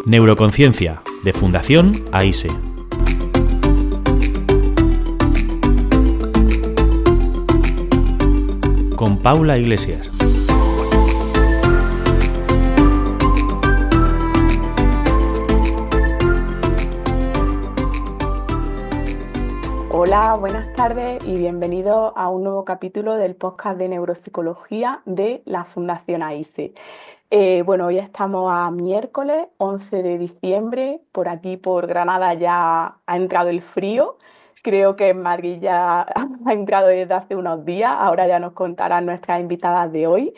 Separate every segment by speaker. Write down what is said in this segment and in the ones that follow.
Speaker 1: Neuroconciencia, de Fundación AISE. Con Paula Iglesias.
Speaker 2: Hola, buenas tardes y bienvenidos a un nuevo capítulo del podcast de neuropsicología de la Fundación AISE. Hoy estamos a miércoles 11 de diciembre, por aquí por Granada ya ha entrado el frío, creo que en Madrid ya ha entrado desde hace unos días, ahora ya nos contarán nuestras invitadas de hoy.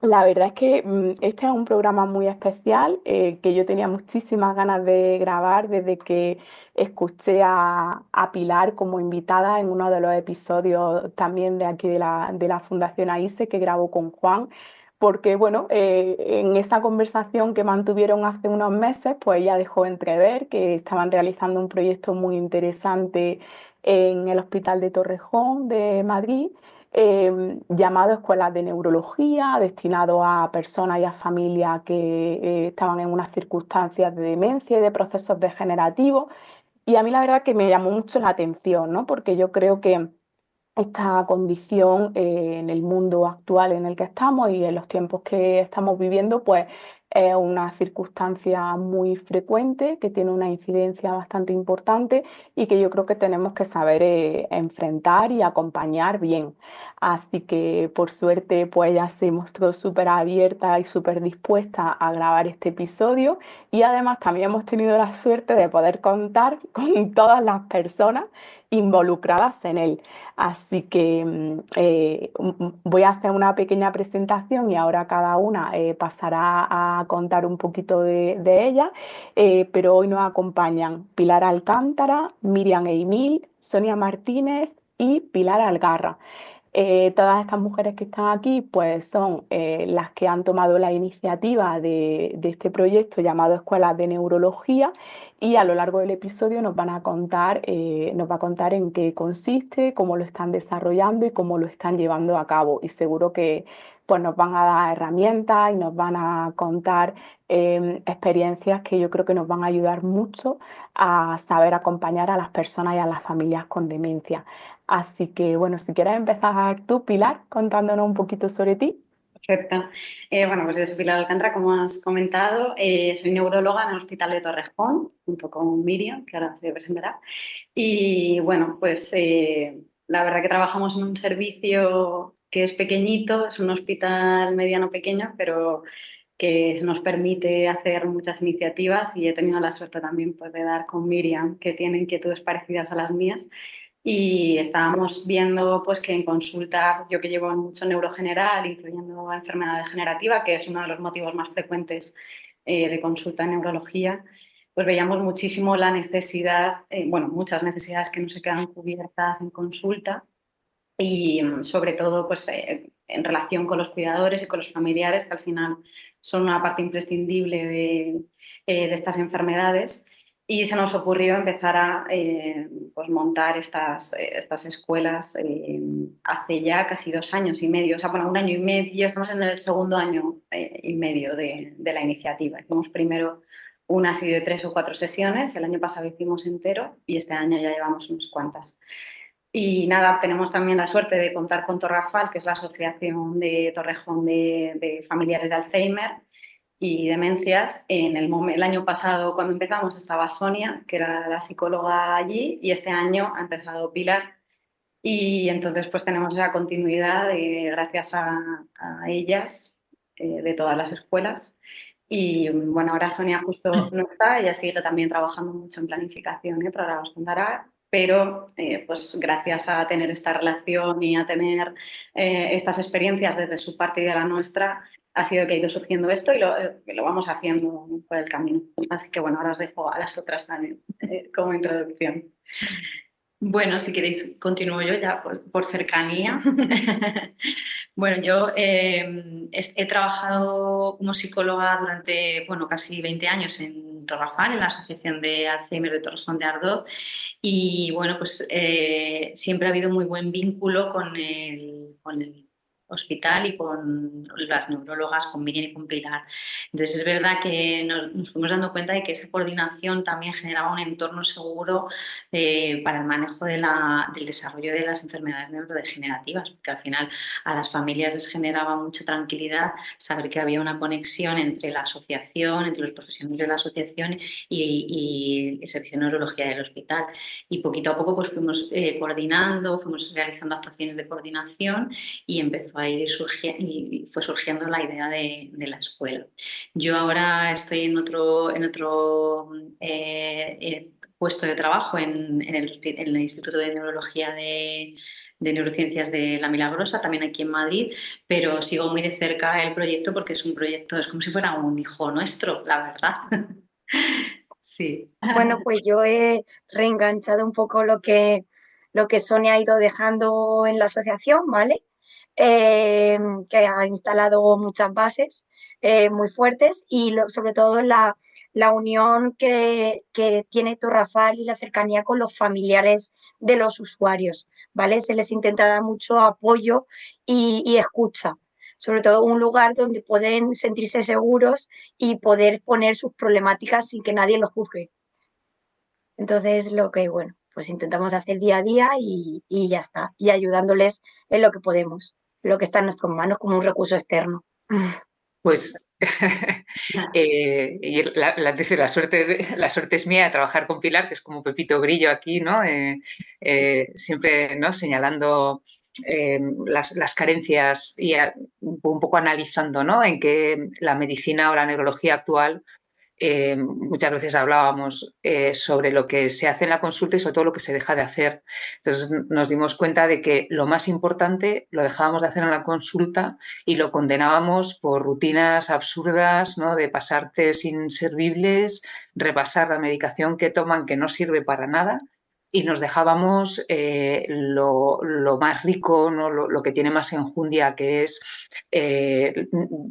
Speaker 2: La verdad es que este es un programa muy especial que yo tenía muchísimas ganas de grabar desde que escuché a Pilar como invitada en uno de los episodios también de aquí de la Fundación AISE que grabó con Juan, porque en esa conversación que mantuvieron hace unos meses, pues ella dejó entrever que estaban realizando un proyecto muy interesante en el Hospital de Torrejón de Madrid, llamado Escuelas de Neurología, destinado a personas y a familias que estaban en unas circunstancias de demencia y de procesos degenerativos. Y a mí la verdad que me llamó mucho la atención, ¿no? Porque yo creo que esta condición en el mundo actual en el que estamos y en los tiempos que estamos viviendo, pues es una circunstancia muy frecuente, que tiene una incidencia bastante importante y que yo creo que tenemos que saber enfrentar y acompañar bien. Así que por suerte, pues ella se mostró súper abierta y súper dispuesta a grabar este episodio y además también hemos tenido la suerte de poder contar con todas las personas involucradas en él. Así que voy a hacer una pequeña presentación y ahora cada una pasará a contar un poquito de ella, pero hoy nos acompañan Pilar Alcántara, Miriam Eimil, Sonia Martínez y Pilar Algarra. Todas estas mujeres que están aquí pues son las que han tomado la iniciativa de este proyecto llamado Escuelas de Neurología, y a lo largo del episodio nos va a contar en qué consiste, cómo lo están desarrollando y cómo lo están llevando a cabo. Y seguro que pues, nos van a dar herramientas y nos van a contar experiencias que yo creo que nos van a ayudar mucho a saber acompañar a las personas y a las familias con demencia. Así que, si quieres empezar tú, Pilar, contándonos un poquito sobre ti.
Speaker 3: Perfecto. Pues yo soy Pilar Alcántara, como has comentado. Soy neuróloga en el Hospital de Torrejón, junto con Miriam, que ahora se presentará. Y la verdad que trabajamos en un servicio que es pequeñito, es un hospital mediano pequeño, pero que nos permite hacer muchas iniciativas, y he tenido la suerte también pues, de dar con Miriam, que tiene inquietudes parecidas a las mías. Y estábamos viendo pues, que en consulta, yo que llevo mucho neurogeneral, incluyendo enfermedad degenerativa, que es uno de los motivos más frecuentes de consulta en neurología, pues veíamos muchísimo la necesidad, muchas necesidades que no se quedan cubiertas en consulta, y sobre todo pues, en relación con los cuidadores y con los familiares, que al final son una parte imprescindible de estas enfermedades. Y se nos ocurrió empezar a pues montar estas escuelas hace ya casi 2 años y medio, un año y medio, estamos en el segundo año y medio de la iniciativa. Hicimos primero una así de 3 o 4 sesiones, el año pasado hicimos entero y este año ya llevamos unas cuantas. Y nada, tenemos también la suerte de contar con Torrafal, que es la Asociación de Torrejón de Familiares de Alzheimer y Demencias. El año pasado, cuando empezamos, estaba Sonia, que era la psicóloga allí, y este año ha empezado Pilar. Y entonces pues tenemos esa continuidad gracias a ellas de todas las escuelas. Y bueno, ahora Sonia justo no está, ella sigue también trabajando mucho en planificación, pero ahora os contará. Pero pues gracias a tener esta relación y a tener estas experiencias desde su parte y de la nuestra, ha sido que ha ido surgiendo esto y lo vamos haciendo por el camino. Así que bueno, ahora os dejo a las otras también como introducción.
Speaker 4: Bueno, si queréis, continúo yo ya por cercanía. Bueno, yo he trabajado como psicóloga durante, casi 20 años en Torrafal, en la Asociación de Alzheimer de Torrejón de Ardoz, y siempre ha habido muy buen vínculo con hospital y con las neurólogas, con Miriam y con Pilar. Entonces es verdad que nos fuimos dando cuenta de que esa coordinación también generaba un entorno seguro para el manejo del desarrollo de las enfermedades neurodegenerativas, porque al final a las familias les generaba mucha tranquilidad saber que había una conexión entre la asociación, entre los profesionales de la asociación y el servicio de neurología del hospital. Y poquito a poco pues fuimos coordinando, fuimos realizando actuaciones de coordinación y empezó a ir y fue surgiendo la idea de la escuela. Yo ahora estoy en otro puesto de trabajo en el Instituto de Neurología de Neurociencias de La Milagrosa, también aquí en Madrid, pero sigo muy de cerca el proyecto porque es un proyecto, es como si fuera un hijo nuestro, la verdad. Sí.
Speaker 5: Bueno, pues yo he reenganchado un poco lo que Sonia ha ido dejando en la asociación, ¿vale? Que ha instalado muchas bases muy fuertes y sobre todo la unión que tiene Torrafal y la cercanía con los familiares de los usuarios, ¿vale? Se les intenta dar mucho apoyo y escucha, sobre todo un lugar donde pueden sentirse seguros y poder poner sus problemáticas sin que nadie los juzgue. Entonces, lo que, bueno, pues intentamos hacer día a día y ya está, y ayudándoles en lo que podemos, lo que está en nuestras manos como un recurso externo.
Speaker 6: Pues y dice, la suerte es mía de trabajar con Pilar, que es como Pepito Grillo aquí, ¿no? Siempre, ¿no? Señalando las carencias y un poco analizando, ¿no? En que la medicina o la neurología actual muchas veces hablábamos sobre lo que se hace en la consulta y sobre todo lo que se deja de hacer. Entonces nos dimos cuenta de que lo más importante lo dejábamos de hacer en la consulta y lo condenábamos por rutinas absurdas, ¿no? De pasar test inservibles, repasar la medicación que toman que no sirve para nada. Y nos dejábamos lo más rico, ¿no? Lo que tiene más enjundia, que es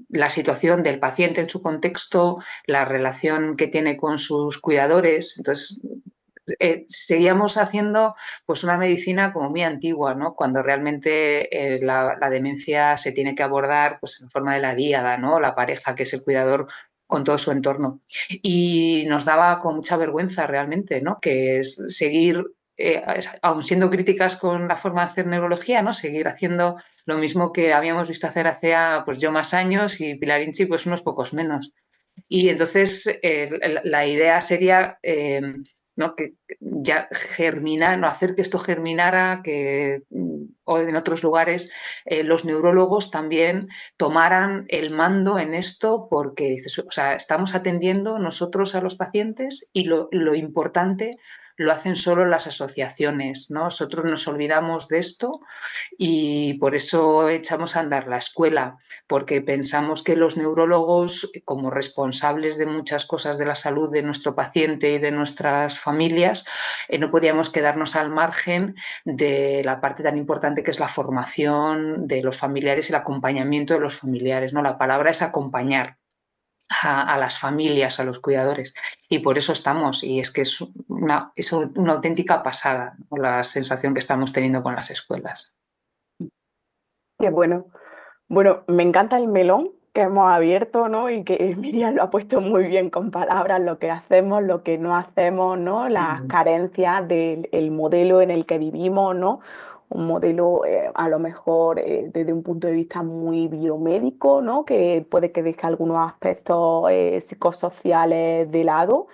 Speaker 6: la situación del paciente en su contexto, la relación que tiene con sus cuidadores. Entonces, seguíamos haciendo pues una medicina como muy antigua, ¿no? Cuando realmente la demencia se tiene que abordar pues en forma de la díada, ¿no? La pareja, que es el cuidador con todo su entorno. Y nos daba con mucha vergüenza realmente, ¿no? Que es seguir, aun siendo críticas con la forma de hacer neurología, ¿no? Seguir haciendo lo mismo que habíamos visto hacer hace pues yo más años y Pilar Inchi pues unos pocos menos. Y entonces la idea sería ¿no? que ya germinar, no hacer que esto germinara, que o en otros lugares los neurólogos también tomaran el mando en esto, porque dices, o sea, estamos atendiendo nosotros a los pacientes y lo importante lo hacen solo las asociaciones, ¿no? Nosotros nos olvidamos de esto y por eso echamos a andar la escuela, porque pensamos que los neurólogos, como responsables de muchas cosas de la salud de nuestro paciente y de nuestras familias, no podíamos quedarnos al margen de la parte tan importante que es la formación de los familiares y el acompañamiento de los familiares, ¿no? La palabra es acompañar a las familias, a los cuidadores. Y por eso estamos, y es que es una auténtica pasada, ¿no? La sensación que estamos teniendo con las escuelas.
Speaker 2: Qué bueno. Bueno, me encanta el melón que hemos abierto, ¿no? Y que Miriam lo ha puesto muy bien con palabras, lo que hacemos, lo que no hacemos, ¿no? Las carencias del modelo en el que vivimos, ¿no? Un modelo a lo mejor desde un punto de vista muy biomédico, ¿no? Que puede que deje algunos aspectos psicosociales de lado.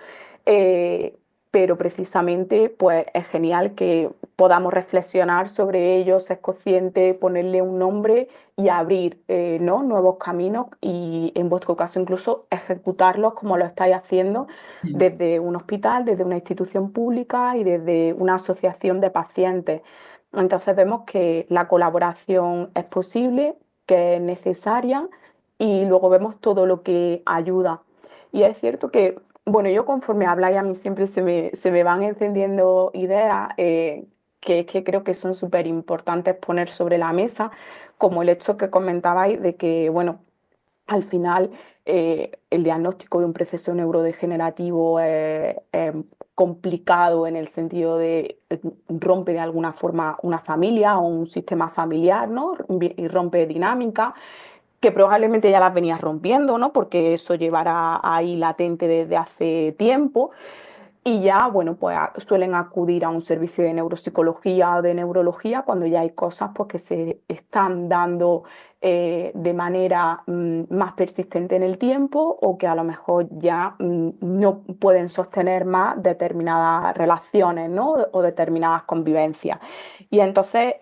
Speaker 2: eh, pero precisamente pues es genial que podamos reflexionar sobre ello, ser conscientes, ponerle un nombre y abrir ¿no? nuevos caminos y en vuestro caso incluso ejecutarlos como lo estáis haciendo desde un hospital, desde una institución pública y desde una asociación de pacientes. Entonces vemos que la colaboración es posible, que es necesaria y luego vemos todo lo que ayuda. Y es cierto que, bueno, yo conforme habláis a mí siempre se me van encendiendo ideas que es que creo que son súper importantes poner sobre la mesa, como el hecho que comentabais de que, bueno, al final, el diagnóstico de un proceso neurodegenerativo es complicado en el sentido de rompe de alguna forma una familia o un sistema familiar, ¿no? Y rompe dinámica que probablemente ya las venías rompiendo, ¿no? Porque eso llevará ahí latente desde hace tiempo. Y ya, bueno, pues suelen acudir a un servicio de neuropsicología o de neurología cuando ya hay cosas pues, que se están dando de manera más persistente en el tiempo o que a lo mejor ya no pueden sostener más determinadas relaciones, ¿no? O determinadas convivencias. Y entonces,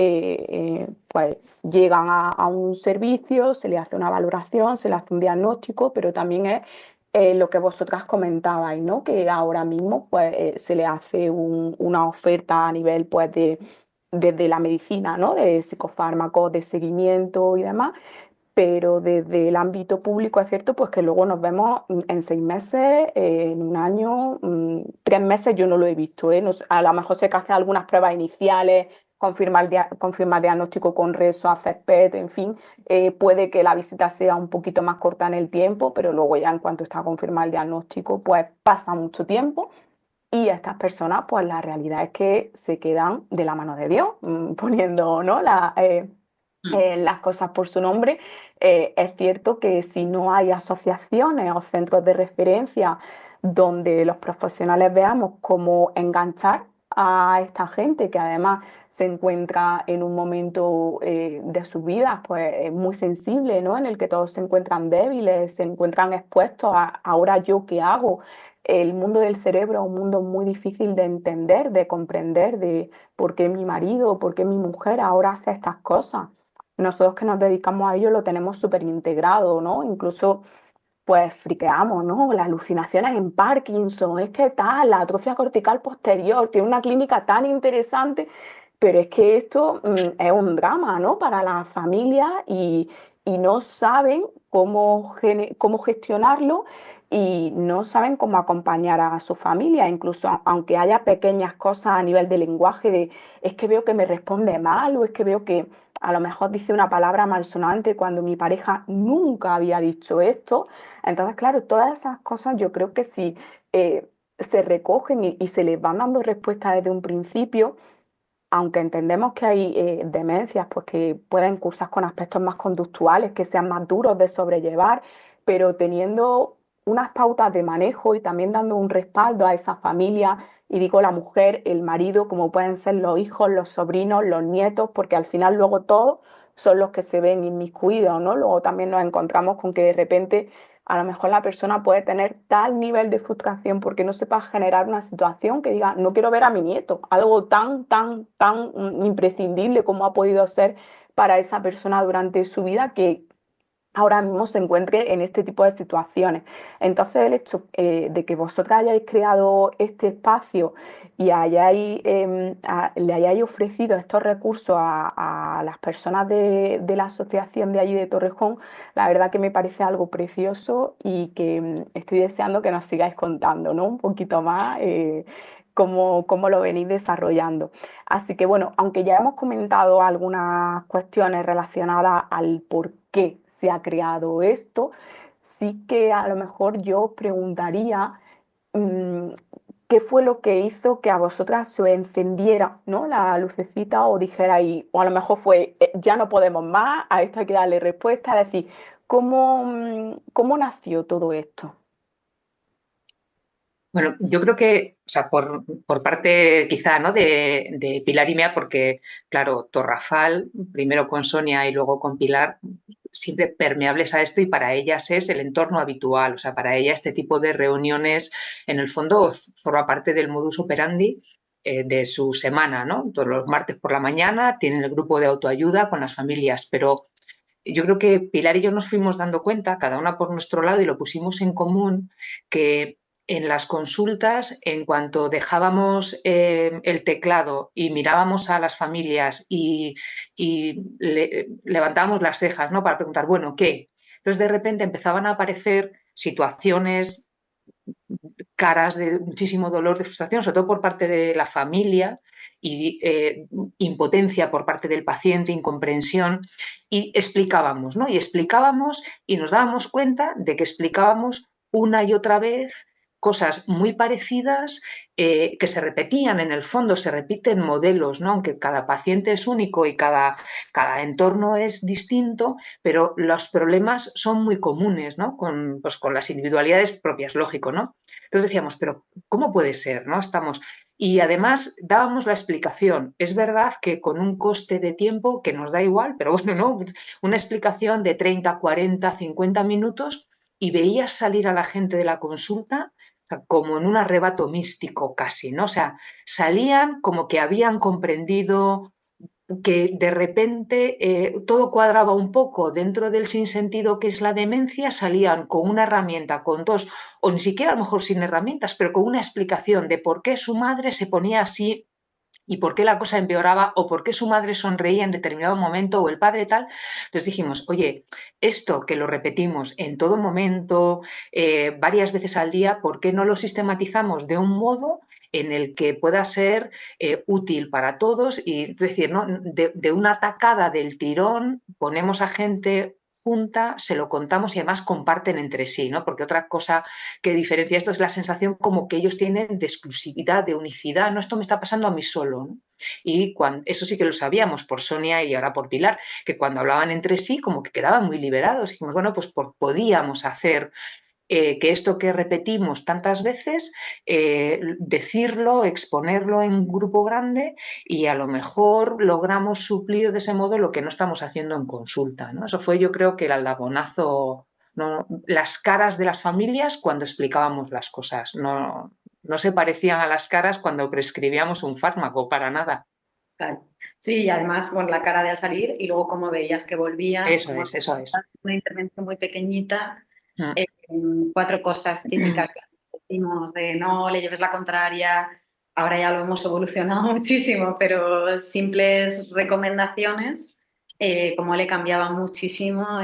Speaker 2: pues llegan a un servicio, se le hace una valoración, se le hace un diagnóstico, pero también es lo que vosotras comentabais, ¿no? Que ahora mismo pues, se le hace una oferta a nivel pues, desde la medicina, ¿no? De psicofármacos, de seguimiento y demás, pero desde el ámbito público es cierto pues, que luego nos vemos en 6 meses, en un año, 3 meses yo no lo he visto, ¿eh? A lo mejor se hacen algunas pruebas iniciales, confirmar diagnóstico con reso, hacer PET, en fin, puede que la visita sea un poquito más corta en el tiempo, pero luego ya en cuanto está confirmado el diagnóstico, pues pasa mucho tiempo y estas personas, pues la realidad es que se quedan de la mano de Dios, poniendo, ¿no? Las cosas por su nombre. Es cierto que si no hay asociaciones o centros de referencia donde los profesionales veamos cómo enganchar a esta gente que además se encuentra en un momento de sus vidas pues, muy sensible, ¿no? En el que todos se encuentran débiles, se encuentran expuestos a ahora yo qué hago. El mundo del cerebro es un mundo muy difícil de entender, de comprender, de por qué mi marido, por qué mi mujer ahora hace estas cosas. Nosotros que nos dedicamos a ello lo tenemos súper integrado, ¿no? Incluso pues friqueamos, ¿no? Las alucinaciones en Parkinson, es que tal, la atrofia cortical posterior, tiene una clínica tan interesante, pero es que esto es un drama, ¿no? Para las familias y no saben cómo gestionarlo y no saben cómo acompañar a su familia, incluso aunque haya pequeñas cosas a nivel de lenguaje, de es que veo que me responde mal o es que veo que a lo mejor dice una palabra malsonante cuando mi pareja nunca había dicho esto. Entonces, claro, todas esas cosas yo creo que si se recogen y se les van dando respuesta desde un principio, aunque entendemos que hay demencias pues, que pueden cursar con aspectos más conductuales, que sean más duros de sobrellevar, pero teniendo unas pautas de manejo y también dando un respaldo a esa familia, y digo la mujer, el marido, como pueden ser los hijos, los sobrinos, los nietos, porque al final luego todos son los que se ven inmiscuidos, ¿no? Luego también nos encontramos con que de repente a lo mejor la persona puede tener tal nivel de frustración porque no sepa generar una situación que diga, no quiero ver a mi nieto, algo tan imprescindible como ha podido ser para esa persona durante su vida que ahora mismo se encuentre en este tipo de situaciones. Entonces, el hecho de que vosotras hayáis creado este espacio y le hayáis ofrecido estos recursos a las personas de la asociación de allí de Torrejón, la verdad que me parece algo precioso y que estoy deseando que nos sigáis contando, ¿no? Un poquito más. Cómo lo venís desarrollando. Así que bueno, aunque ya hemos comentado algunas cuestiones relacionadas al por qué se ha creado esto, sí que a lo mejor yo os preguntaría mm, qué fue lo que hizo que a vosotras se os encendiera, ¿no? La lucecita o dijerais, o a lo mejor fue, ya no podemos más, a esto hay que darle respuesta, es decir, ¿cómo nació todo esto?
Speaker 6: Bueno, yo creo que, o sea, por parte quizá, ¿no? de Pilar y mía, porque, claro, Torrafal, primero con Sonia y luego con Pilar, siempre permeables a esto y para ellas es el entorno habitual. O sea, para ella este tipo de reuniones, en el fondo, forma parte del modus operandi de su semana, ¿no? Todos los martes por la mañana tienen el grupo de autoayuda con las familias, pero yo creo que Pilar y yo nos fuimos dando cuenta, cada una por nuestro lado, y lo pusimos en común, que en las consultas, en cuanto dejábamos el teclado y mirábamos a las familias y levantábamos las cejas, ¿no? Para preguntar, bueno, ¿qué? Entonces, de repente empezaban a aparecer situaciones, caras de muchísimo dolor, de frustración, sobre todo por parte de la familia, y impotencia por parte del paciente, incomprensión, y explicábamos, ¿no? Y explicábamos y nos dábamos cuenta de que explicábamos una y otra vez cosas muy parecidas que se repetían en el fondo, se repiten modelos, ¿no? Aunque cada paciente es único y cada entorno es distinto, pero los problemas son muy comunes, ¿no? Pues con las individualidades propias, lógico, ¿no? Entonces decíamos, pero ¿cómo puede ser? ¿No? Y además dábamos la explicación. Es verdad que con un coste de tiempo que nos da igual, pero bueno, ¿no? Una explicación de 30, 40, 50 minutos y veías salir a la gente de la consulta como en un arrebato místico casi, ¿no? O sea, salían como que habían comprendido que de repente todo cuadraba un poco dentro del sinsentido que es la demencia, salían con una herramienta, con dos, o ni siquiera a lo mejor sin herramientas, pero con una explicación de por qué su madre se ponía así y por qué la cosa empeoraba o por qué su madre sonreía en determinado momento o el padre tal. Entonces dijimos, oye, esto que lo repetimos en todo momento, varias veces al día, ¿por qué no lo sistematizamos de un modo en el que pueda ser útil para todos? Y es decir, ¿no? de una tacada del tirón ponemos a gente junta, se lo contamos y además comparten entre sí, ¿no? Porque otra cosa que diferencia esto es la sensación como que ellos tienen de exclusividad, de unicidad, no, esto me está pasando a mí solo, ¿no? Y eso sí que lo sabíamos por Sonia y ahora por Pilar, que cuando hablaban entre sí como que quedaban muy liberados. Dijimos, bueno, pues podíamos hacer que esto que repetimos tantas veces, decirlo, exponerlo en un grupo grande y a lo mejor logramos suplir de ese modo lo que no estamos haciendo en consulta, ¿no? Eso fue, yo creo, que el aldabonazo, ¿no? Las caras de las familias cuando explicábamos las cosas, no se parecían a las caras cuando prescribíamos un fármaco, para nada.
Speaker 3: Claro. Sí, y además, bueno, la cara de al salir y luego como veías que volvía,
Speaker 6: Eso es, eso es.
Speaker 3: una intervención muy pequeñita,
Speaker 6: Mm.
Speaker 3: 4 cosas típicas que decimos de no le lleves la contraria. Ahora ya lo hemos evolucionado muchísimo, pero simples recomendaciones, como le cambiaba muchísimo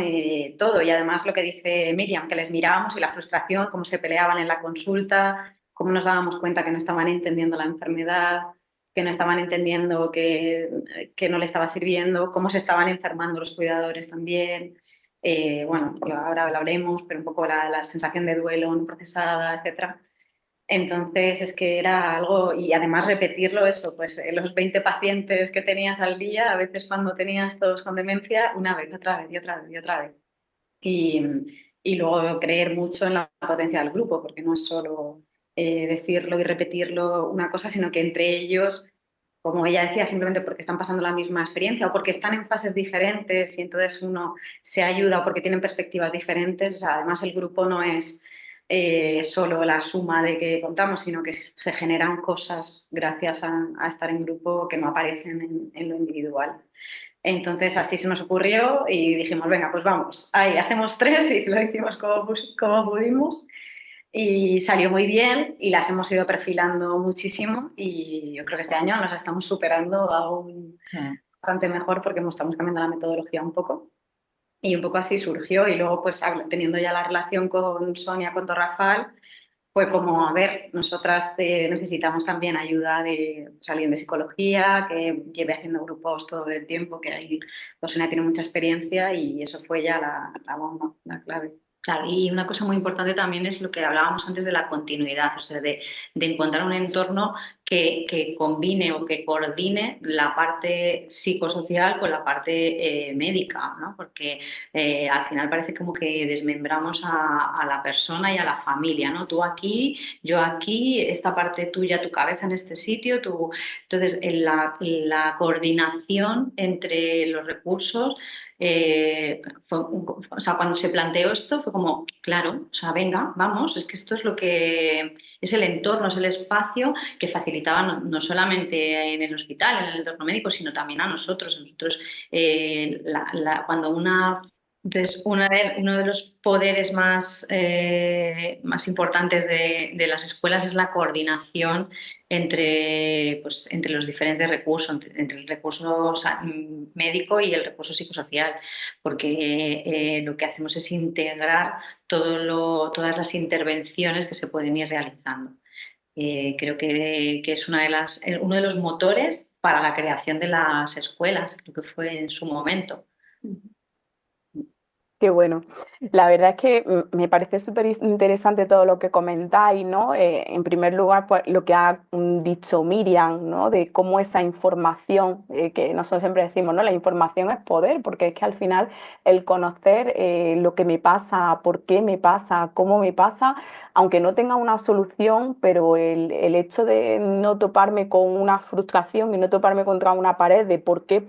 Speaker 3: todo. Y además lo que dice Miriam, que les mirábamos y la frustración, cómo se peleaban en la consulta, cómo nos dábamos cuenta que no estaban entendiendo la enfermedad, que no estaban entendiendo que no le estaba sirviendo, cómo se estaban enfermando los cuidadores también. Bueno, ahora lo hablemos, pero un poco la sensación de duelo no procesada, etcétera. Entonces es que era algo, y además repetirlo eso, pues los 20 pacientes que tenías al día, a veces cuando tenías todos con demencia, una vez, otra vez y otra vez y otra vez. Y, y luego creer mucho en la potencia del grupo, porque no es solo decirlo y repetirlo una cosa, sino que entre ellos, como ella decía, simplemente porque están pasando la misma experiencia o porque están en fases diferentes y entonces uno se ayuda o porque tienen perspectivas diferentes. O sea, además el grupo no es solo la suma de que contamos, sino que se generan cosas gracias a estar en grupo que no aparecen en lo individual. Entonces así se nos ocurrió y dijimos, venga, pues vamos, ahí hacemos 3 y lo hicimos como pudimos y salió muy bien y las hemos ido perfilando muchísimo y yo creo que este año nos estamos superando aún bastante mejor porque estamos cambiando la metodología un poco y un poco así surgió y luego pues teniendo ya la relación con Sonia, con Torrafal, fue como, a ver, nosotras necesitamos también ayuda de alguien de psicología que lleve haciendo grupos todo el tiempo, que ahí Sonia tiene mucha experiencia y eso fue ya la bomba, la clave.
Speaker 4: Claro, y una cosa muy importante también es lo que hablábamos antes de la continuidad, o sea, de encontrar un entorno que combine o que coordine la parte psicosocial con la parte médica, ¿no? Porque al final parece como que desmembramos a la persona y a la familia, ¿no? Tú aquí, yo aquí, esta parte tuya, tu cabeza en este sitio, tú... Entonces, la coordinación entre los recursos o sea, cuando se planteó esto fue como, claro, o sea, venga, vamos, es que esto es lo que es el entorno, es el espacio que facilitaba no solamente en el hospital, en el entorno médico, sino también a nosotros. Nosotros, cuando entonces, uno de los poderes más importantes de las escuelas es la coordinación entre los diferentes recursos, entre el recurso médico y el recurso psicosocial, porque lo que hacemos es integrar todas las intervenciones que se pueden ir realizando. Creo que es uno de los motores para la creación de las escuelas, creo que fue en su momento.
Speaker 2: Qué bueno. La verdad es que me parece súper interesante todo lo que comentáis, ¿no? En primer lugar, pues lo que ha dicho Miriam, ¿no? De cómo esa información, que nosotros siempre decimos, ¿no? La información es poder, porque es que al final el conocer lo que me pasa, por qué me pasa, cómo me pasa, aunque no tenga una solución, pero el hecho de no toparme con una frustración y no toparme contra una pared de por qué,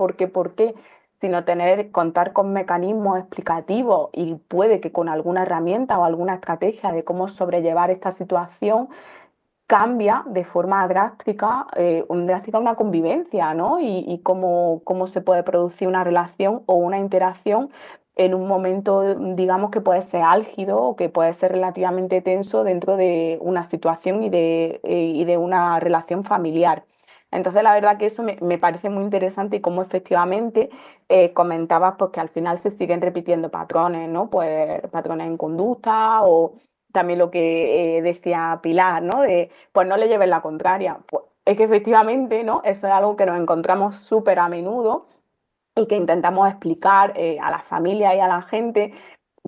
Speaker 2: sino contar con mecanismos explicativos y puede que con alguna herramienta o alguna estrategia de cómo sobrellevar esta situación cambia de forma drástica, drástica una convivencia, ¿no? Y cómo se puede producir una relación o una interacción en un momento, digamos, que puede ser álgido o que puede ser relativamente tenso dentro de una situación y de una relación familiar. Entonces, la verdad que eso me parece muy interesante y cómo efectivamente comentabas pues, que al final se siguen repitiendo patrones, ¿no? Pues patrones en conducta o también lo que decía Pilar, ¿no? De, pues no le lleves la contraria. Pues es que efectivamente, ¿no? Eso es algo que nos encontramos súper a menudo y que intentamos explicar a la familia y a la gente,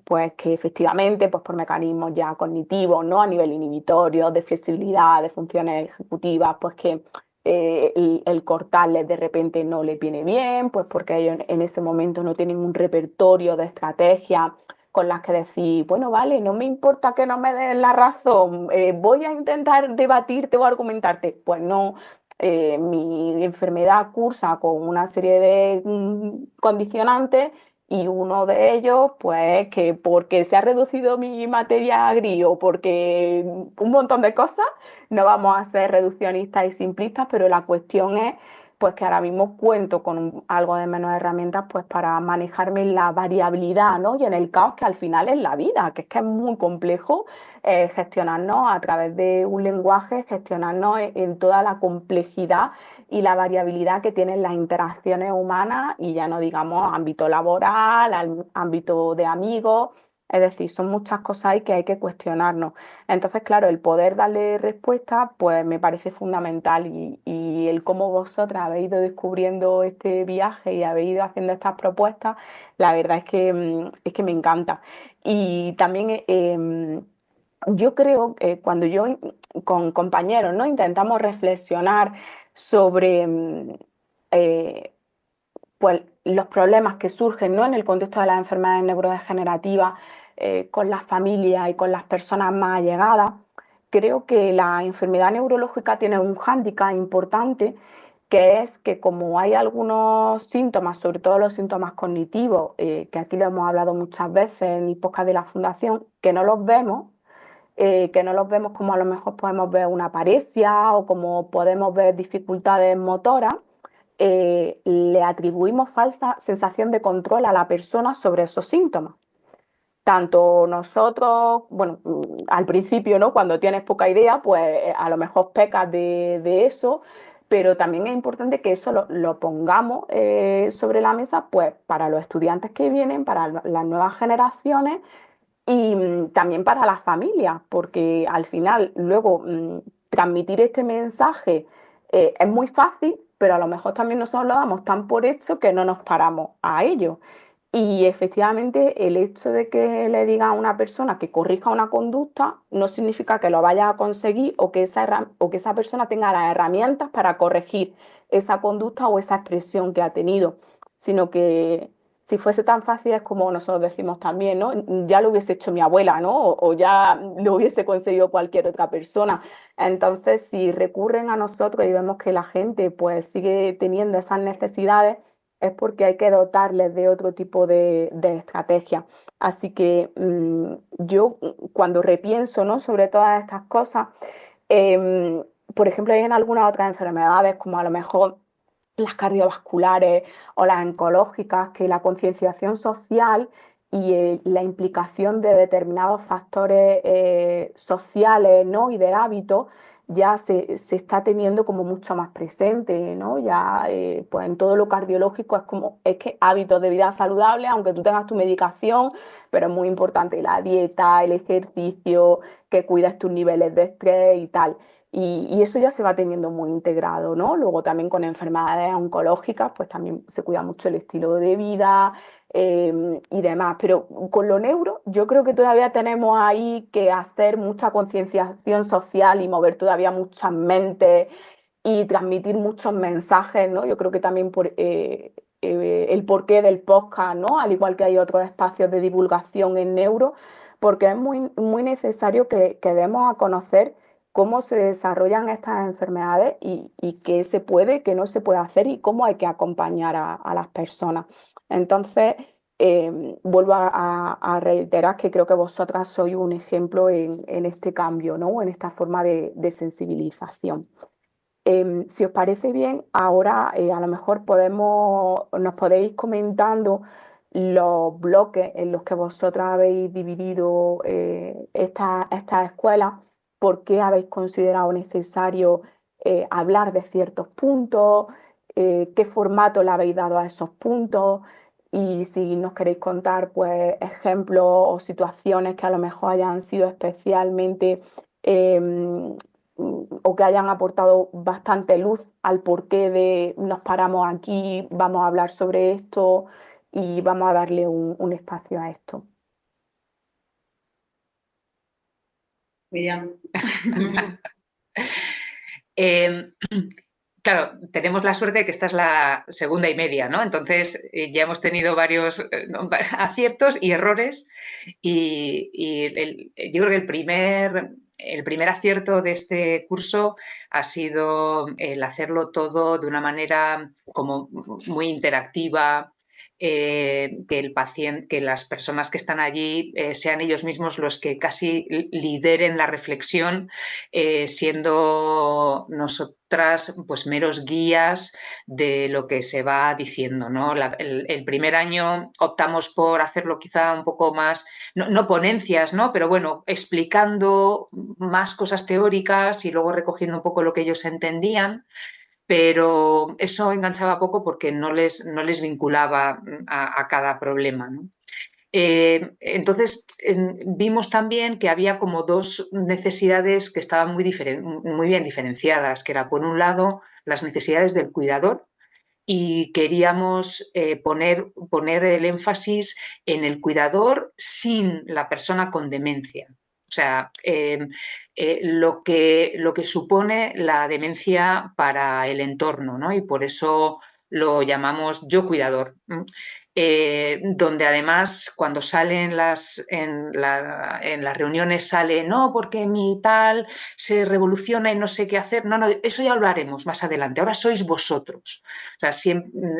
Speaker 2: pues que efectivamente, pues por mecanismos ya cognitivos, ¿no? A nivel inhibitorio, de flexibilidad, de funciones ejecutivas, pues que el cortarles de repente no les viene bien, pues porque ellos en ese momento no tienen un repertorio de estrategias con las que decir, bueno, vale, no me importa que no me den la razón, voy a intentar debatirte o argumentarte. Pues no, mi enfermedad cursa con una serie de condicionantes y uno de ellos, pues, que porque se ha reducido mi materia gris o porque un montón de cosas, no vamos a ser reduccionistas y simplistas, pero la cuestión es, pues, que ahora mismo cuento con algo de menos herramientas, pues, para manejarme en la variabilidad, ¿no? Y en el caos que al final es la vida, que es muy complejo gestionarnos a través de un lenguaje, gestionarnos en toda la complejidad y la variabilidad que tienen las interacciones humanas y ya no digamos ámbito laboral, ámbito de amigos, es decir, son muchas cosas ahí que hay que cuestionarnos. Entonces, claro, el poder darle respuesta, pues me parece fundamental y el cómo vosotras habéis ido descubriendo este viaje y habéis ido haciendo estas propuestas, la verdad es que me encanta. Y también yo creo que cuando yo con compañeros, ¿no? Intentamos reflexionar sobre eh, pues, los problemas que surgen, ¿no? En el contexto de las enfermedades neurodegenerativas con las familias y con las personas más allegadas, creo que la enfermedad neurológica tiene un hándicap importante, que es que como hay algunos síntomas, sobre todo los síntomas cognitivos, que aquí lo hemos hablado muchas veces en el podcast de la Fundación, que no los vemos como a lo mejor podemos ver una paresia o como podemos ver dificultades motoras, le atribuimos falsa sensación de control a la persona sobre esos síntomas. Tanto nosotros, bueno, al principio, ¿no? Cuando tienes poca idea, pues a lo mejor pecas de eso, pero también es importante que eso lo pongamos sobre la mesa, pues para los estudiantes que vienen, para las nuevas generaciones y también para las familias, porque al final luego transmitir este mensaje es muy fácil, pero a lo mejor también nosotros lo damos tan por hecho que no nos paramos a ello. Y efectivamente el hecho de que le diga a una persona que corrija una conducta no significa que lo vaya a conseguir o que esa persona tenga las herramientas para corregir esa conducta o esa expresión que ha tenido, sino que si fuese tan fácil es como nosotros decimos también, ¿no? Ya lo hubiese hecho mi abuela, ¿no? O ya lo hubiese conseguido cualquier otra persona. Entonces, si recurren a nosotros y vemos que la gente pues sigue teniendo esas necesidades, es porque hay que dotarles de otro tipo de estrategia. Así que yo cuando repienso, ¿no? Sobre todas estas cosas, em, por ejemplo, hay en algunas otras enfermedades, como a lo mejor las cardiovasculares o las oncológicas, que la concienciación social y la implicación de determinados factores sociales, ¿no? Y de hábitos ya se está teniendo como mucho más presente, ¿no? Ya pues en todo lo cardiológico es que hábitos de vida saludable, aunque tú tengas tu medicación, pero es muy importante la dieta, el ejercicio, que cuides tus niveles de estrés y tal. Y eso ya se va teniendo muy integrado, ¿no? Luego también con enfermedades oncológicas, pues también se cuida mucho el estilo de vida y demás. Pero con lo neuro, yo creo que todavía tenemos ahí que hacer mucha concienciación social y mover todavía muchas mentes y transmitir muchos mensajes, ¿no? Yo creo que también por el porqué del podcast, ¿no? Al igual que hay otros espacios de divulgación en neuro, porque es muy necesario que demos a conocer cómo se desarrollan estas enfermedades y qué se puede, qué no se puede hacer y cómo hay que acompañar a las personas. Entonces, vuelvo a reiterar que creo que vosotras sois un ejemplo en este cambio, ¿no? En esta forma de sensibilización. Si os parece bien, ahora a lo mejor nos podéis comentando los bloques en los que vosotras habéis dividido estas escuelas, por qué habéis considerado necesario hablar de ciertos puntos, qué formato le habéis dado a esos puntos y si nos queréis contar pues, ejemplos o situaciones que a lo mejor hayan sido especialmente o que hayan aportado bastante luz al porqué de nos paramos aquí, vamos a hablar sobre esto y vamos a darle un espacio a esto.
Speaker 3: Miriam.
Speaker 6: Claro, tenemos la suerte de que esta es la segunda y media, ¿no? Entonces ya hemos tenido varios aciertos y errores yo creo que el primer acierto de este curso ha sido el hacerlo todo de una manera como muy interactiva, que las personas que están allí sean ellos mismos los que casi lideren la reflexión, siendo nosotras pues meros guías de lo que se va diciendo, ¿no? El primer año optamos por hacerlo quizá un poco más, no ponencias, ¿no? Pero bueno, explicando más cosas teóricas y luego recogiendo un poco lo que ellos entendían. Pero eso enganchaba poco porque no les vinculaba a cada problema, ¿no? Entonces vimos también que había como dos necesidades que estaban muy bien diferenciadas, que era por un lado las necesidades del cuidador y queríamos poner el énfasis en el cuidador sin la persona con demencia. O sea, lo que supone la demencia para el entorno, ¿no? Y por eso lo llamamos yo cuidador. Donde además cuando salen en las reuniones sale, no, porque mi tal se revoluciona y no sé qué hacer. No, eso ya lo haremos más adelante. Ahora sois vosotros. O sea,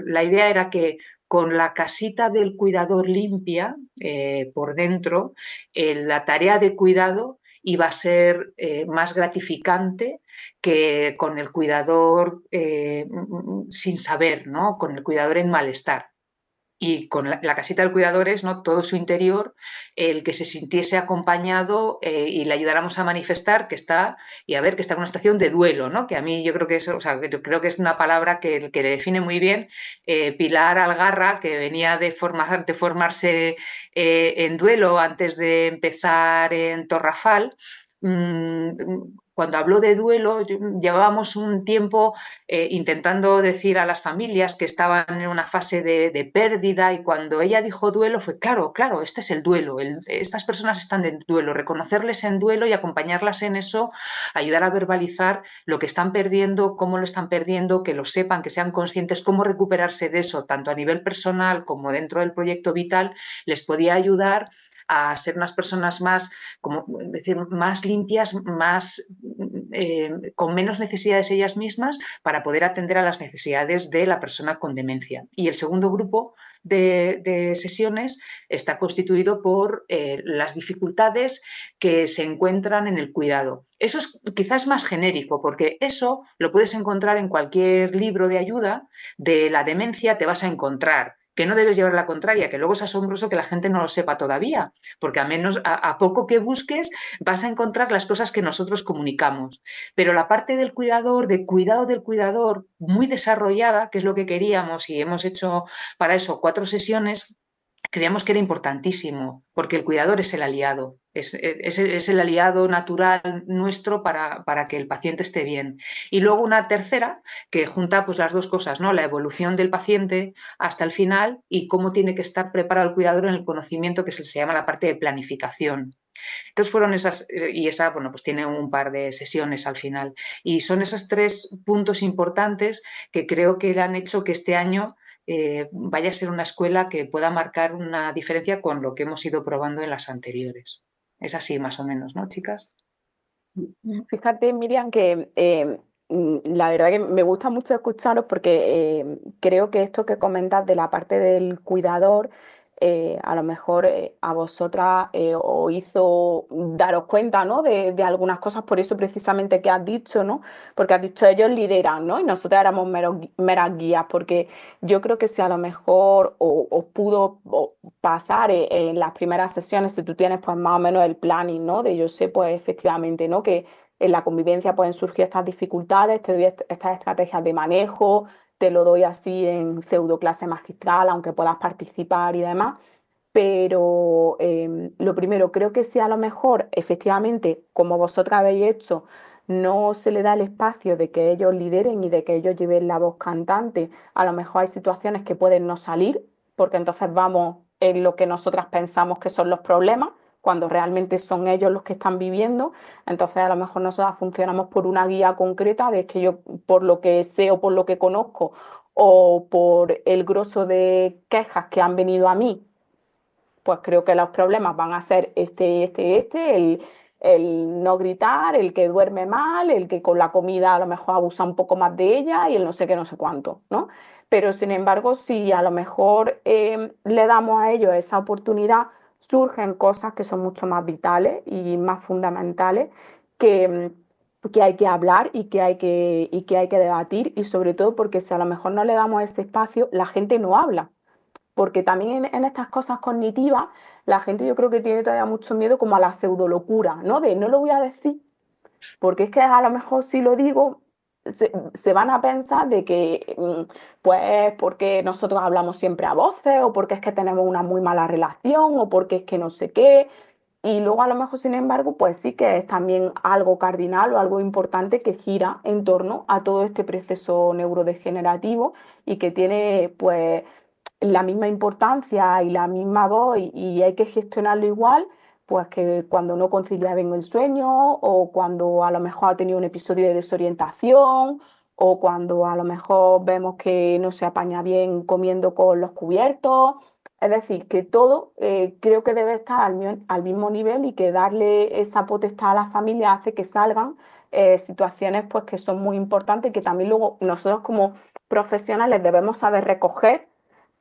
Speaker 6: la idea era que con la casita del cuidador limpia por dentro, la tarea de cuidado iba a ser más gratificante que con el cuidador sin saber, ¿no? Con el cuidador en malestar. Y con la casita del cuidador es, ¿no?, todo su interior, el que se sintiese acompañado y le ayudáramos a manifestar que está, y a ver, que está en una situación de duelo, ¿no? Que a mí yo creo que creo que es una palabra que le define muy bien Pilar Algarra, que venía de formarse en duelo antes de empezar en Torrafal. Cuando habló de duelo, llevábamos un tiempo intentando decir a las familias que estaban en una fase de pérdida, y cuando ella dijo duelo fue claro, este es el duelo, estas personas están en duelo, reconocerles en duelo y acompañarlas en eso, ayudar a verbalizar lo que están perdiendo, cómo lo están perdiendo, que lo sepan, que sean conscientes, cómo recuperarse de eso, tanto a nivel personal como dentro del proyecto vital, les podía ayudar a ser unas personas más, como decir, más limpias, con menos necesidades ellas mismas, para poder atender a las necesidades de la persona con demencia. Y el segundo grupo de sesiones está constituido por las dificultades que se encuentran en el cuidado. Eso es quizás más genérico, porque eso lo puedes encontrar en cualquier libro de ayuda. De la demencia te vas a encontrar que no debes llevar la contraria, que luego es asombroso que la gente no lo sepa todavía, porque a poco que busques vas a encontrar las cosas que nosotros comunicamos. Pero la parte del cuidador, de cuidado del cuidador, muy desarrollada, que es lo que queríamos, y hemos hecho para eso 4 sesiones, creíamos que era importantísimo, porque el cuidador es el aliado. Es el aliado natural nuestro para que el paciente esté bien. Y luego una tercera que junta pues las dos cosas, ¿no? La evolución del paciente hasta el final y cómo tiene que estar preparado el cuidador en el conocimiento que se llama la parte de planificación. Entonces fueron esas, y esa, bueno, pues tiene un par de sesiones al final. Y son esos 3 puntos importantes que creo que han hecho que este año vaya a ser una escuela que pueda marcar una diferencia con lo que hemos ido probando en las anteriores. Es así más o menos, ¿no, chicas?
Speaker 2: Fíjate, Miriam, que la verdad que me gusta mucho escucharos porque creo que esto que comentas de la parte del cuidador, a lo mejor a vosotras os hizo daros cuenta, ¿no? de algunas cosas, por eso precisamente que has dicho, ¿no? Porque has dicho ellos lideran, ¿no? Y nosotros éramos meras guías, porque yo creo que si a lo mejor os pudo pasar en las primeras sesiones, si tú tienes pues más o menos el planning, ¿no? De yo sé pues efectivamente, ¿no? Que en la convivencia pueden surgir estas dificultades, te doy estas estrategias de manejo, te lo doy así en pseudo clase magistral, aunque puedas participar y demás. Pero lo primero, creo que si a lo mejor efectivamente, como vosotras habéis hecho, no se le da el espacio de que ellos lideren y de que ellos lleven la voz cantante, a lo mejor hay situaciones que pueden no salir, porque entonces vamos en lo que nosotras pensamos que son los problemas, cuando realmente son ellos los que están viviendo. Entonces a lo mejor nosotras funcionamos por una guía concreta, de que yo por lo que sé o por lo que conozco o por el grosso de quejas que han venido a mí, pues creo que los problemas van a ser el no gritar, el que duerme mal, el que con la comida a lo mejor abusa un poco más de ella y el no sé qué, no sé cuánto, ¿no? Pero sin embargo, si a lo mejor le damos a ellos esa oportunidad, surgen cosas que son mucho más vitales y más fundamentales que, que hay que hablar y que hay que debatir, y sobre todo porque si a lo mejor no le damos ese espacio, la gente no habla. Porque también en estas cosas cognitivas, la gente yo creo que tiene todavía mucho miedo como a la pseudolocura, ¿no? De no lo voy a decir, porque es que a lo mejor si lo digo, se van a pensar de que, pues, porque nosotros hablamos siempre a voces, o porque es que tenemos una muy mala relación, o porque es que no sé qué. Y luego a lo mejor, sin embargo, pues sí que es también algo cardinal o algo importante que gira en torno a todo este proceso neurodegenerativo y que tiene, pues, la misma importancia y la misma voz, y hay que gestionarlo igual, pues que cuando no concilia bien el sueño, o cuando a lo mejor ha tenido un episodio de desorientación, o cuando a lo mejor vemos que no se apaña bien comiendo con los cubiertos. Es decir, que todo creo que debe estar al mismo nivel, y que darle esa potestad a la familia hace que salgan situaciones pues que son muy importantes, y que también luego nosotros como profesionales debemos saber recoger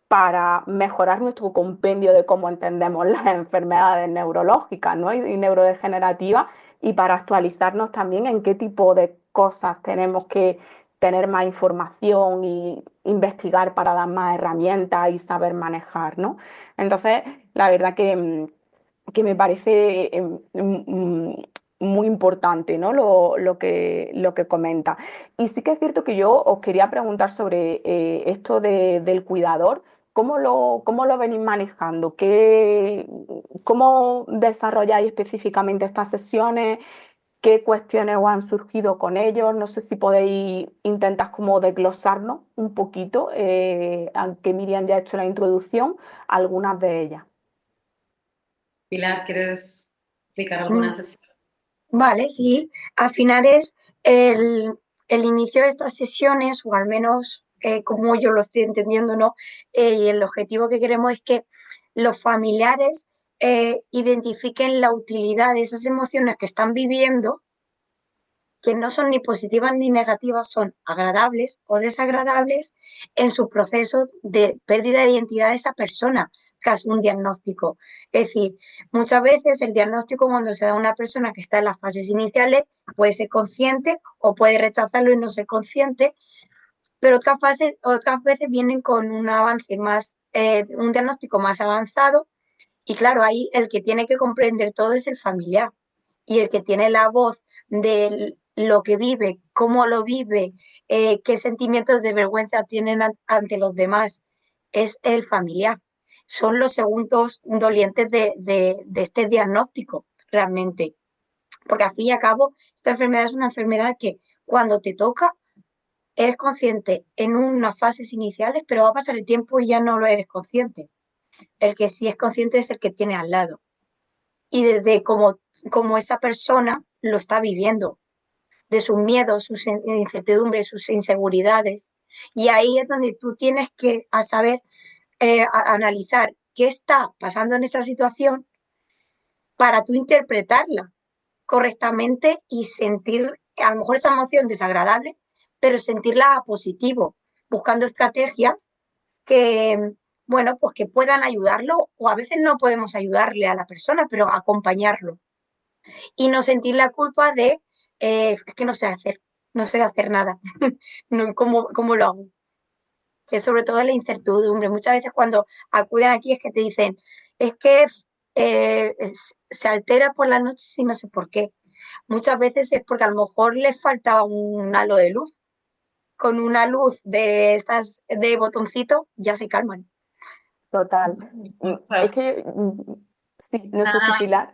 Speaker 2: para mejorar nuestro compendio de cómo entendemos las enfermedades neurológicas, ¿no? y neurodegenerativas, y para actualizarnos también en qué tipo de cosas tenemos que tener más información y investigar para dar más herramientas y saber manejar, ¿no? Entonces, la verdad que me parece muy importante, ¿no? Lo que comenta. Y sí que es cierto que yo os quería preguntar sobre esto del cuidador. Cómo lo venís manejando? ¿Cómo desarrolláis específicamente estas sesiones? ¿Qué cuestiones os han surgido con ellos? No sé si podéis intentar como desglosarnos un poquito, aunque Miriam ya ha hecho la introducción, algunas de ellas.
Speaker 4: Pilar, ¿quieres explicar alguna sesión?
Speaker 5: Vale, sí. Al final es el inicio de estas sesiones, o al menos como yo lo estoy entendiendo, ¿no? Y el objetivo que queremos es que los familiares identifiquen la utilidad de esas emociones que están viviendo, que no son ni positivas ni negativas, son agradables o desagradables en su proceso de pérdida de identidad de esa persona tras un diagnóstico. Es decir, muchas veces el diagnóstico, cuando se da a una persona que está en las fases iniciales, puede ser consciente o puede rechazarlo y no ser consciente, pero otras veces vienen con un avance más, un diagnóstico más avanzado, y claro, ahí el que tiene que comprender todo es el familiar, y el que tiene la voz de lo que vive, cómo lo vive, qué sentimientos de vergüenza tienen ante los demás, es el familiar. Son los segundos dolientes de este diagnóstico. realmente. Porque al fin y al cabo, esta enfermedad es una enfermedad que cuando te toca, eres consciente en unas fases iniciales, pero va a pasar el tiempo y ya no lo eres consciente. El que sí es consciente es el que tiene al lado. Y desde cómo esa persona lo está viviendo, de sus miedos, sus incertidumbres, sus inseguridades. Y ahí es donde tú tienes que saber analizar qué está pasando en esa situación para tú interpretarla correctamente y sentir a lo mejor esa emoción desagradable, pero sentirla a positivo, buscando estrategias que, bueno, pues que puedan ayudarlo, o a veces no podemos ayudarle a la persona, pero acompañarlo y no sentir la culpa de es que no sé hacer nada, no, ¿cómo lo hago? Que sobre todo es la incertidumbre. Muchas veces cuando acuden aquí es que te dicen, es que se altera por la noche y no sé por qué. Muchas veces es porque a lo mejor les falta un halo de luz. Con una luz de estas de botoncito ya se calman.
Speaker 2: Total. Es
Speaker 4: Claro,
Speaker 2: que, sí, no sé si
Speaker 4: nada,
Speaker 2: Pilar.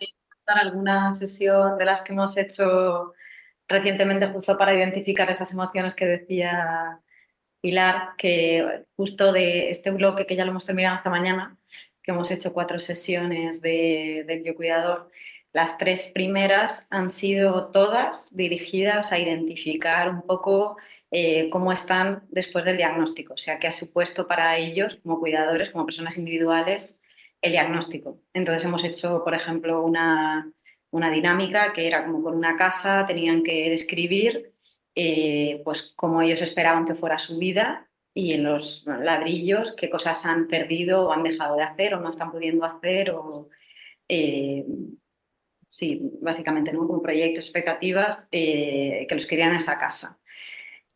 Speaker 4: contar alguna sesión de las que hemos hecho recientemente justo para identificar esas emociones que decía Pilar, que justo de este bloque que ya lo hemos terminado esta mañana, que hemos hecho 4 sesiones del Yo Cuidador, las 3 primeras han sido todas dirigidas a identificar un poco cómo están después del diagnóstico, o sea, qué ha supuesto para ellos como cuidadores, como personas individuales, el diagnóstico. Entonces hemos hecho, por ejemplo, una dinámica que era como con una casa, tenían que describir pues cómo ellos esperaban que fuera su vida y en los ladrillos qué cosas han perdido o han dejado de hacer o no están pudiendo hacer o sí, básicamente, ¿no? Como proyectos, expectativas que los querían en esa casa.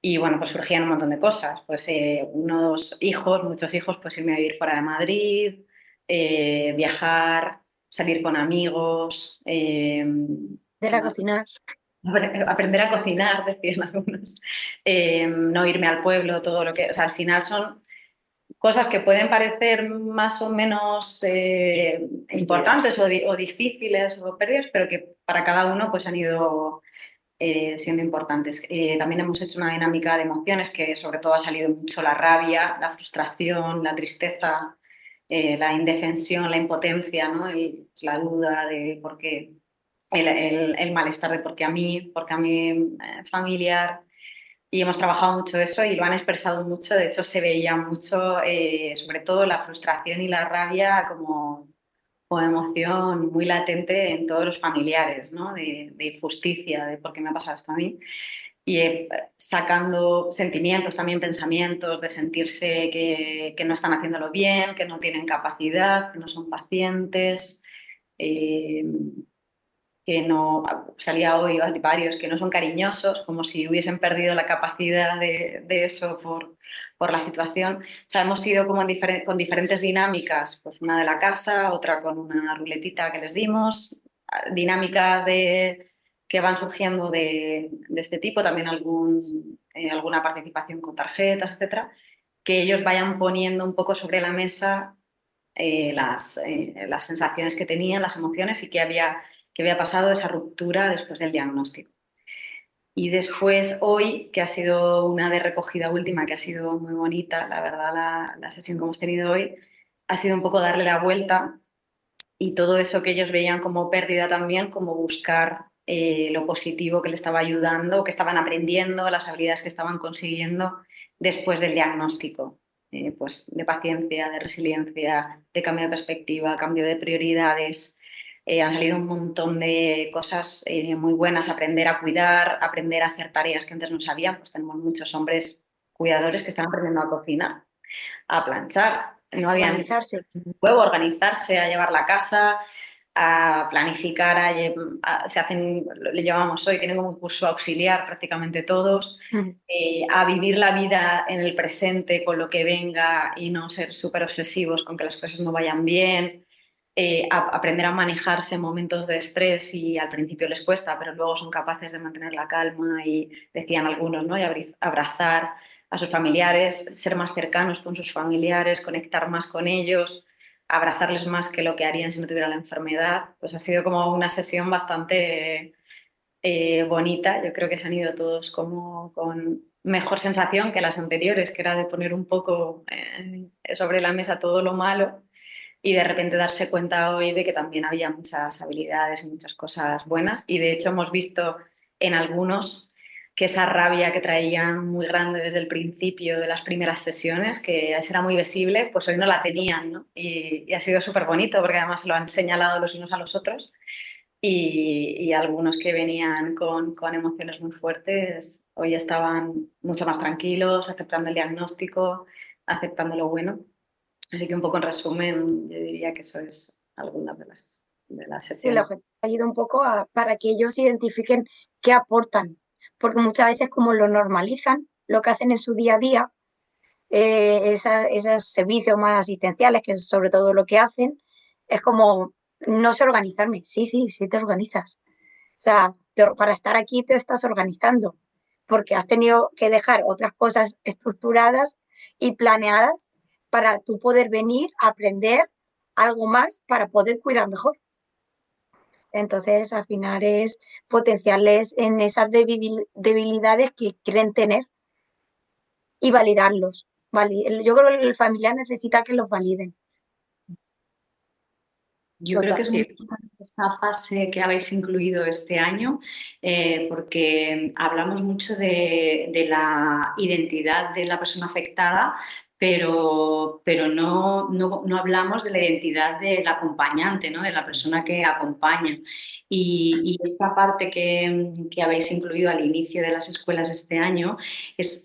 Speaker 4: Y bueno, pues surgían un montón de cosas. Pues unos hijos, muchos hijos, pues irme a vivir fuera de Madrid, viajar, salir con amigos,
Speaker 5: De
Speaker 4: ¿qué
Speaker 5: la
Speaker 4: más?
Speaker 5: cocinar.
Speaker 4: Aprender a cocinar, decían algunos, no irme al pueblo, todo lo que, o sea, al final son cosas que pueden parecer más o menos importantes o difíciles o perdidas, pero que para cada uno pues han ido siendo importantes. También hemos hecho una dinámica de emociones que sobre todo ha salido mucho la rabia, la frustración, la tristeza, la indefensión, la impotencia, ¿no? La duda de por qué el malestar de por qué a mí familiar. Y hemos trabajado mucho eso y lo han expresado mucho. De hecho, se veía mucho, sobre todo la frustración y la rabia como emoción muy latente en todos los familiares, ¿no? De injusticia, de por qué me ha pasado esto a mí. Y sacando sentimientos, también pensamientos, de sentirse que no están haciéndolo bien, que no tienen capacidad, que no son pacientes. Eh, que no, salía hoy varios, que no son cariñosos, como si hubiesen perdido la capacidad de eso por la situación. O sea, hemos ido como con diferentes dinámicas, pues una de la casa, otra con una ruletita que les dimos, dinámicas que van surgiendo de este tipo, también alguna participación con tarjetas, etcétera, que ellos vayan poniendo un poco sobre la mesa las sensaciones que tenían, las emociones y que había pasado esa ruptura después del diagnóstico. Y después hoy, que ha sido una de recogida última, que ha sido muy bonita, la verdad, la sesión que hemos tenido hoy, ha sido un poco darle la vuelta y todo eso que ellos veían como pérdida también, como buscar lo positivo que le estaba ayudando, que estaban aprendiendo, las habilidades que estaban consiguiendo después del diagnóstico. Pues de paciencia, de resiliencia, de cambio de perspectiva, cambio de prioridades. Han salido un montón de cosas muy buenas, aprender a cuidar, aprender a hacer tareas que antes no sabían, pues tenemos muchos hombres cuidadores que están aprendiendo a cocinar, a planchar, no habían
Speaker 5: Organizarse.
Speaker 4: huevo, organizarse, a llevar la casa, a planificar, se hacen, le llamamos hoy, tienen como un curso auxiliar prácticamente todos, a vivir la vida en el presente con lo que venga y no ser súper obsesivos con que las cosas no vayan bien, a aprender a manejarse en momentos de estrés y al principio les cuesta, pero luego son capaces de mantener la calma y decían algunos, ¿no? Y abrazar a sus familiares, ser más cercanos con sus familiares, conectar más con ellos.
Speaker 3: abrazarles más que lo que harían si no tuvieran la enfermedad. Pues ha sido como una sesión bastante bonita. Yo creo que se han ido todos como con mejor sensación que las anteriores, que era de poner un poco sobre la mesa todo lo malo y de repente darse cuenta hoy de que también había muchas habilidades y muchas cosas buenas. Y de hecho hemos visto en algunos que esa rabia que traían muy grande desde el principio de las primeras sesiones, que era muy visible, pues hoy no la tenían, ¿no? Y ha sido súper bonito porque además se lo han señalado los unos a los otros y algunos que venían con emociones muy fuertes, hoy estaban mucho más tranquilos, aceptando el diagnóstico, aceptando lo bueno. Así que un poco en resumen, yo diría que eso es algunas de las
Speaker 5: Sí, el
Speaker 3: sesiones.
Speaker 5: objetivo ayuda un poco para que ellos identifiquen qué aportan, porque muchas veces como lo normalizan, lo que hacen en su día a día, esos servicios más asistenciales, que es sobre todo lo que hacen, es como, no sé organizarme. Sí, sí, sí te organizas. O sea, para estar aquí te estás organizando, porque has tenido que dejar otras cosas estructuradas y planeadas para tú poder venir a aprender algo más para poder cuidar mejor. Entonces, al final es potenciarles en esas debilidades que creen tener y validarlos. Yo creo que el familiar necesita que los validen.
Speaker 4: Yo creo
Speaker 2: Total.
Speaker 4: que es muy importante esta fase que habéis incluido este año, porque hablamos mucho de la identidad de la persona afectada, pero no hablamos de la identidad del acompañante, ¿no? De la persona que acompaña. Y esta parte que habéis incluido al inicio de las escuelas este año es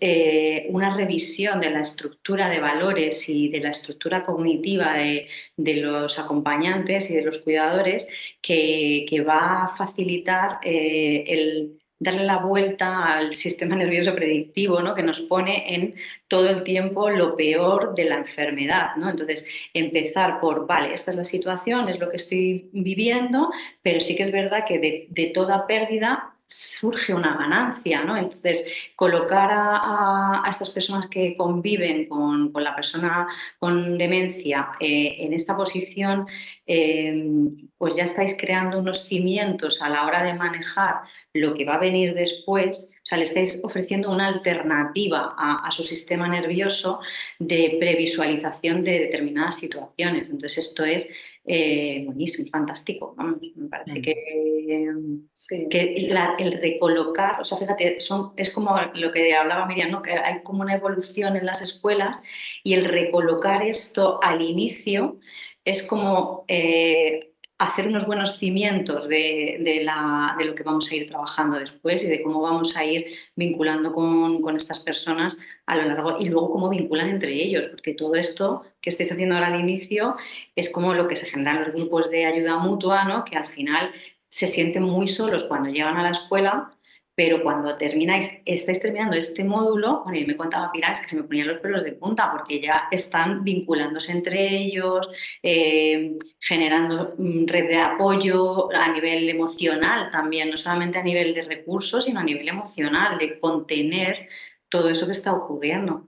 Speaker 4: una revisión de la estructura de valores y de la estructura cognitiva de los acompañantes y de los cuidadores que va a facilitar el darle la vuelta al sistema nervioso predictivo, ¿no? Que nos pone en todo el tiempo lo peor de la enfermedad, ¿no? Entonces, empezar por, vale, esta es la situación, es lo que estoy viviendo, pero sí que es verdad que de toda pérdida surge una ganancia, ¿no? Entonces, colocar a estas personas que conviven con la persona con demencia en esta posición, pues ya estáis creando unos cimientos a la hora de manejar lo que va a venir después. O sea, le estáis ofreciendo una alternativa a su sistema nervioso de previsualización de determinadas situaciones. Entonces, esto es buenísimo, fantástico. Vamos, me parece
Speaker 3: Sí.
Speaker 4: que el recolocar, o sea, fíjate, es como lo que hablaba Miriam, ¿no? Que hay como una evolución en las escuelas y el recolocar esto al inicio es como hacer unos buenos cimientos de lo que vamos a ir trabajando después y de cómo vamos a ir vinculando con estas personas a lo largo y luego cómo vinculan entre ellos, porque todo esto que estáis haciendo ahora al inicio es como lo que se generan los grupos de ayuda mutua, ¿no? Que al final se sienten muy solos cuando llegan a la escuela, pero cuando estáis terminando este módulo, bueno, y me contaba Pilar, es que se me ponían los pelos de punta porque ya están vinculándose entre ellos, generando red de apoyo a nivel emocional también, no solamente a nivel de recursos, sino a nivel emocional, de contener todo eso que está ocurriendo.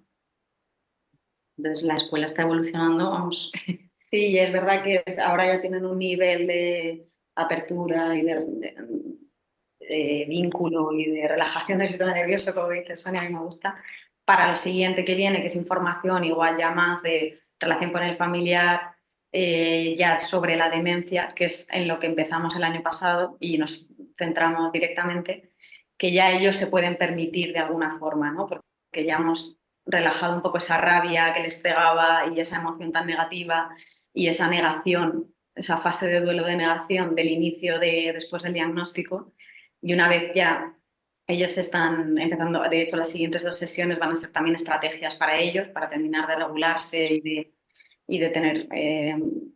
Speaker 4: Entonces la escuela está evolucionando, vamos.
Speaker 3: Sí, y es verdad que ahora ya tienen un nivel de apertura y de vínculo y de relajación del sistema nervioso, como dice Sonia, a mí me gusta, para lo siguiente que viene, que es información igual ya más de relación con el familiar, ya sobre la demencia, que es en lo que empezamos el año pasado y nos centramos directamente, que ya ellos se pueden permitir de alguna forma, ¿no? Porque ya hemos relajado un poco esa rabia que les pegaba y esa emoción tan negativa y esa negación, esa fase de duelo de negación del inicio después del diagnóstico. Y una vez ya ellos están empezando, de hecho las siguientes 2 sesiones van a ser también estrategias para ellos, para terminar de regularse y de tener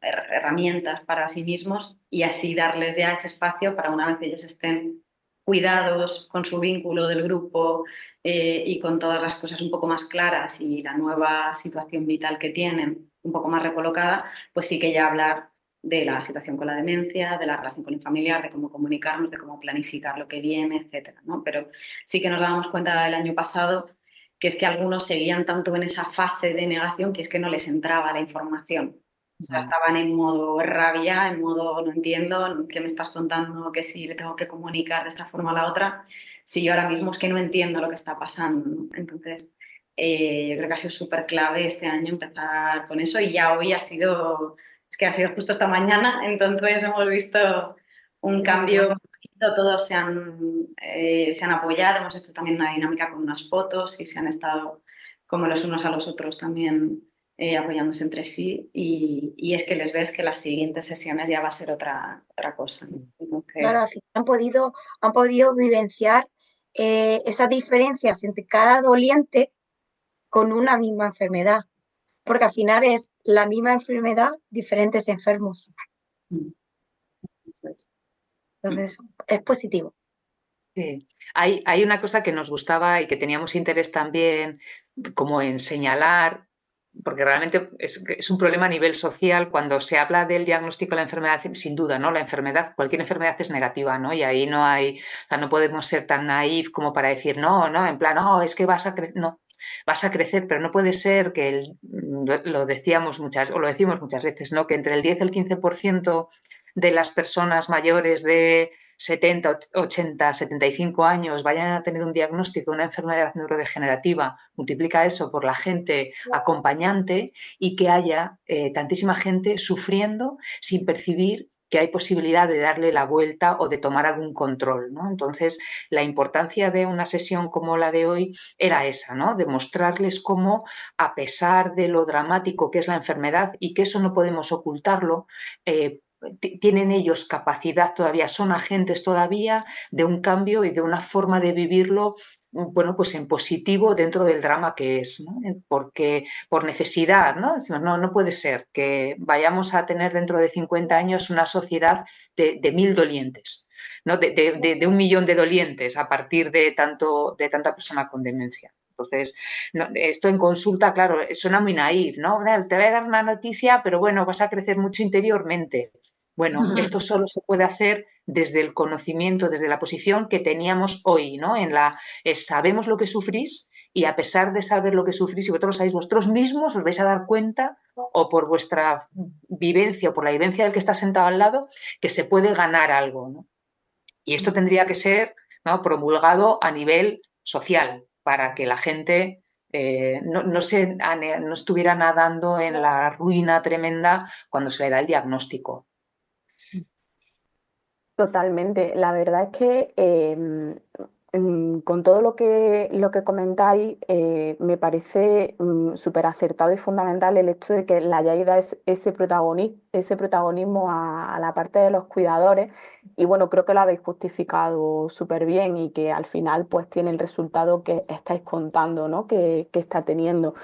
Speaker 3: herramientas para sí mismos y así darles ya ese espacio para una vez ellos estén cuidados con su vínculo del grupo y con todas las cosas un poco más claras y la nueva situación vital que tienen un poco más recolocada, pues sí que ya hablar de la situación con la demencia, de la relación con el familiar, de cómo comunicarnos, de cómo planificar lo que viene, etcétera, ¿no? Pero sí que nos dábamos cuenta el año pasado que es que algunos seguían tanto en esa fase de negación que es que no les entraba la información. O sea, estaban en modo rabia, en modo no entiendo qué me estás contando, que si le tengo que comunicar de esta forma a la otra, si yo ahora mismo es que no entiendo lo que está pasando, ¿no? Entonces, yo creo que ha sido súper clave este año empezar con eso y ya hoy es que ha sido justo esta mañana, entonces hemos visto un cambio, muy bonito, todos se han apoyado, hemos hecho también una dinámica con unas fotos y se han estado como los unos a los otros también apoyándose entre sí y es que les ves que las siguientes sesiones ya va a ser otra cosa, ¿no? Entonces,
Speaker 5: Claro, al final han podido vivenciar esas diferencias entre cada doliente con una misma enfermedad, porque al final es la misma enfermedad, diferentes enfermos.
Speaker 3: eso es.
Speaker 5: Entonces, es positivo.
Speaker 6: Sí. Hay una cosa que nos gustaba y que teníamos interés también como en señalar, porque realmente es un problema a nivel social cuando se habla del diagnóstico de la enfermedad, sin duda, ¿no? La enfermedad, cualquier enfermedad es negativa, ¿no? Y ahí no hay, o sea, no podemos ser tan naif como para decir, no, no, en plan, no, es que vas a crecer, no, vas a crecer, pero no puede ser que lo decíamos o lo decimos muchas veces, ¿no? Que entre el 10 y el 15% de las personas mayores de 70, 80, 75 años vayan a tener un diagnóstico de una enfermedad neurodegenerativa, multiplica eso por la gente acompañante y que haya tantísima gente sufriendo sin percibir que hay posibilidad de darle la vuelta o de tomar algún control, ¿no? Entonces, la importancia de una sesión como la de hoy era esa, ¿no? Demostrarles cómo, a pesar de lo dramático que es la enfermedad y que eso no podemos ocultarlo, tienen ellos capacidad todavía, son agentes todavía de un cambio y de una forma de vivirlo, bueno, pues en positivo dentro del drama que es, ¿no? Porque por necesidad, ¿no? Decimos, no puede ser que vayamos a tener dentro de 50 años una sociedad de 1000 dolientes, ¿no? De 1 millón de dolientes a partir de tanta persona con demencia. Entonces, no, esto en consulta, claro, suena muy naif, ¿no? Te voy a dar una noticia, pero bueno, vas a crecer mucho interiormente. Bueno, esto solo se puede hacer desde el conocimiento, desde la posición que teníamos hoy, ¿no? Sabemos lo que sufrís y a pesar de saber lo que sufrís, si vosotros lo sabéis vosotros mismos, os vais a dar cuenta, o por vuestra vivencia o por la vivencia del que está sentado al lado, que se puede ganar algo, ¿no? Y esto tendría que ser, ¿no?, promulgado a nivel social para que la gente no estuviera nadando en la ruina tremenda cuando se le da el diagnóstico.
Speaker 2: Totalmente. La verdad es que con todo lo que comentáis, me parece súper acertado y fundamental el hecho de que le hayáis dado ese protagonismo a la parte de los cuidadores. Y bueno, creo que lo habéis justificado súper bien y que al final pues tiene el resultado que estáis contando, ¿no? Que está teniendo.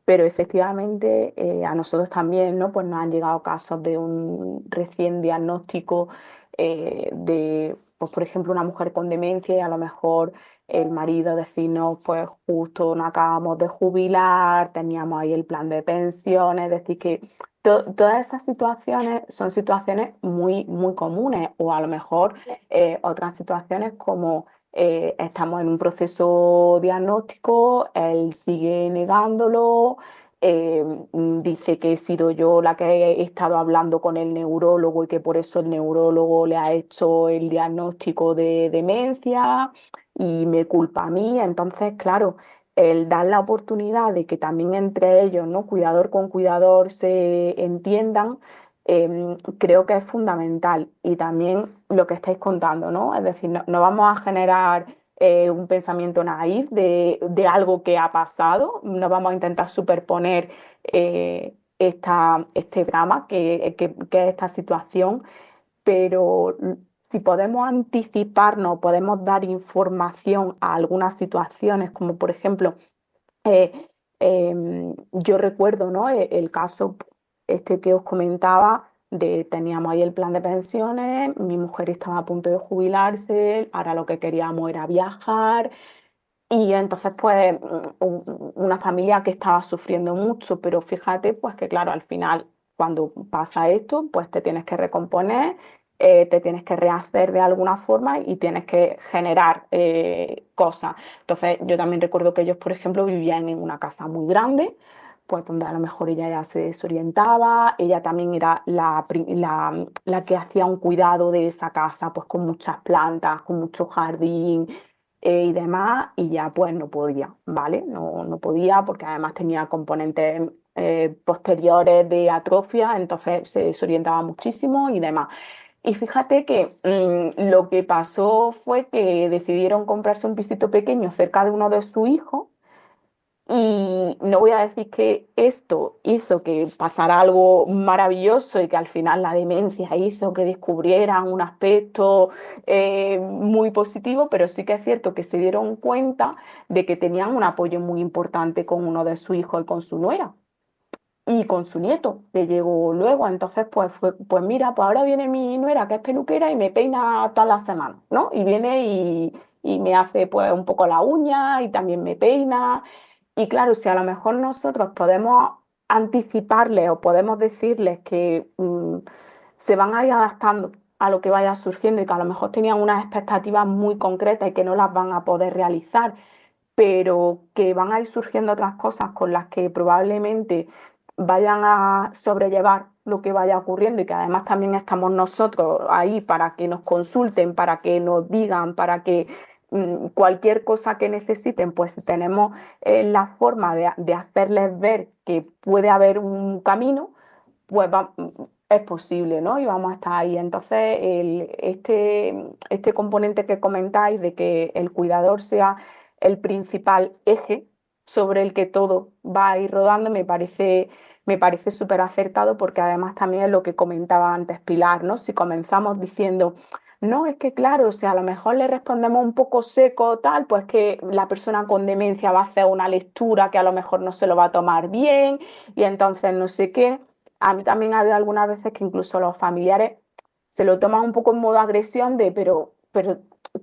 Speaker 2: Pero efectivamente a nosotros también, ¿no? Pues nos han llegado casos de un recién diagnóstico de, pues, por ejemplo, una mujer con demencia y a lo mejor el marido decirnos, pues justo nos acabamos de jubilar, teníamos ahí el plan de pensiones, es decir, que todas esas situaciones son situaciones muy, muy comunes o a lo mejor otras situaciones como estamos en un proceso diagnóstico, él sigue negándolo, dice que he sido yo la que he estado hablando con el neurólogo y que por eso el neurólogo le ha hecho el diagnóstico de demencia y me culpa a mí. Entonces, claro, el dar la oportunidad de que también entre ellos, ¿no? Cuidador con cuidador se entiendan, creo que es fundamental. Y también lo que estáis contando, ¿no? Es decir, no vamos a generar un pensamiento naif de algo que ha pasado, no vamos a intentar superponer este drama que es esta situación, pero si podemos anticiparnos, podemos dar información a algunas situaciones, como por ejemplo, eh, yo recuerdo, ¿no? El caso este que os comentaba teníamos ahí el plan de pensiones, mi mujer estaba a punto de jubilarse, ahora lo que queríamos era viajar y entonces pues una familia que estaba sufriendo mucho, pero fíjate pues que claro, al final cuando pasa esto, pues te tienes que recomponer, te tienes que rehacer de alguna forma y tienes que generar cosas. Entonces yo también recuerdo que ellos, por ejemplo, vivían en una casa muy grande, pues donde a lo mejor ella ya se desorientaba, ella también era la que hacía un cuidado de esa casa, pues con muchas plantas, con mucho jardín y demás, y ya pues no podía, ¿vale? No podía porque además tenía componentes posteriores de atrofia, entonces se desorientaba muchísimo y demás. Y fíjate que lo que pasó fue que decidieron comprarse un pisito pequeño cerca de uno de sus hijos y no voy a decir que esto hizo que pasara algo maravilloso y que al final la demencia hizo que descubrieran un aspecto muy positivo, pero sí que es cierto que se dieron cuenta de que tenían un apoyo muy importante con uno de sus hijos y con su nuera y con su nieto, que llegó luego. Entonces, pues mira, pues ahora viene mi nuera, que es peluquera, y me peina todas las semanas, ¿no? Y viene y me hace pues un poco la uña y también me peina. Y claro, si a lo mejor nosotros podemos anticiparles o podemos decirles que se van a ir adaptando a lo que vaya surgiendo y que a lo mejor tenían unas expectativas muy concretas y que no las van a poder realizar, pero que van a ir surgiendo otras cosas con las que probablemente vayan a sobrellevar lo que vaya ocurriendo y que además también estamos nosotros ahí para que nos consulten, para que nos digan, para que cualquier cosa que necesiten, pues tenemos la forma de hacerles ver que puede haber un camino, pues es posible, ¿no? Y vamos a estar ahí. Entonces, este componente que comentáis de que el cuidador sea el principal eje sobre el que todo va a ir rodando, me parece súper acertado porque además también es lo que comentaba antes Pilar, ¿no? Si comenzamos diciendo, no, es que claro, o sea, a lo mejor le respondemos un poco seco o tal, pues que la persona con demencia va a hacer una lectura que a lo mejor no se lo va a tomar bien y entonces no sé qué. A mí también ha habido algunas veces que incluso los familiares se lo toman un poco en modo agresión de, pero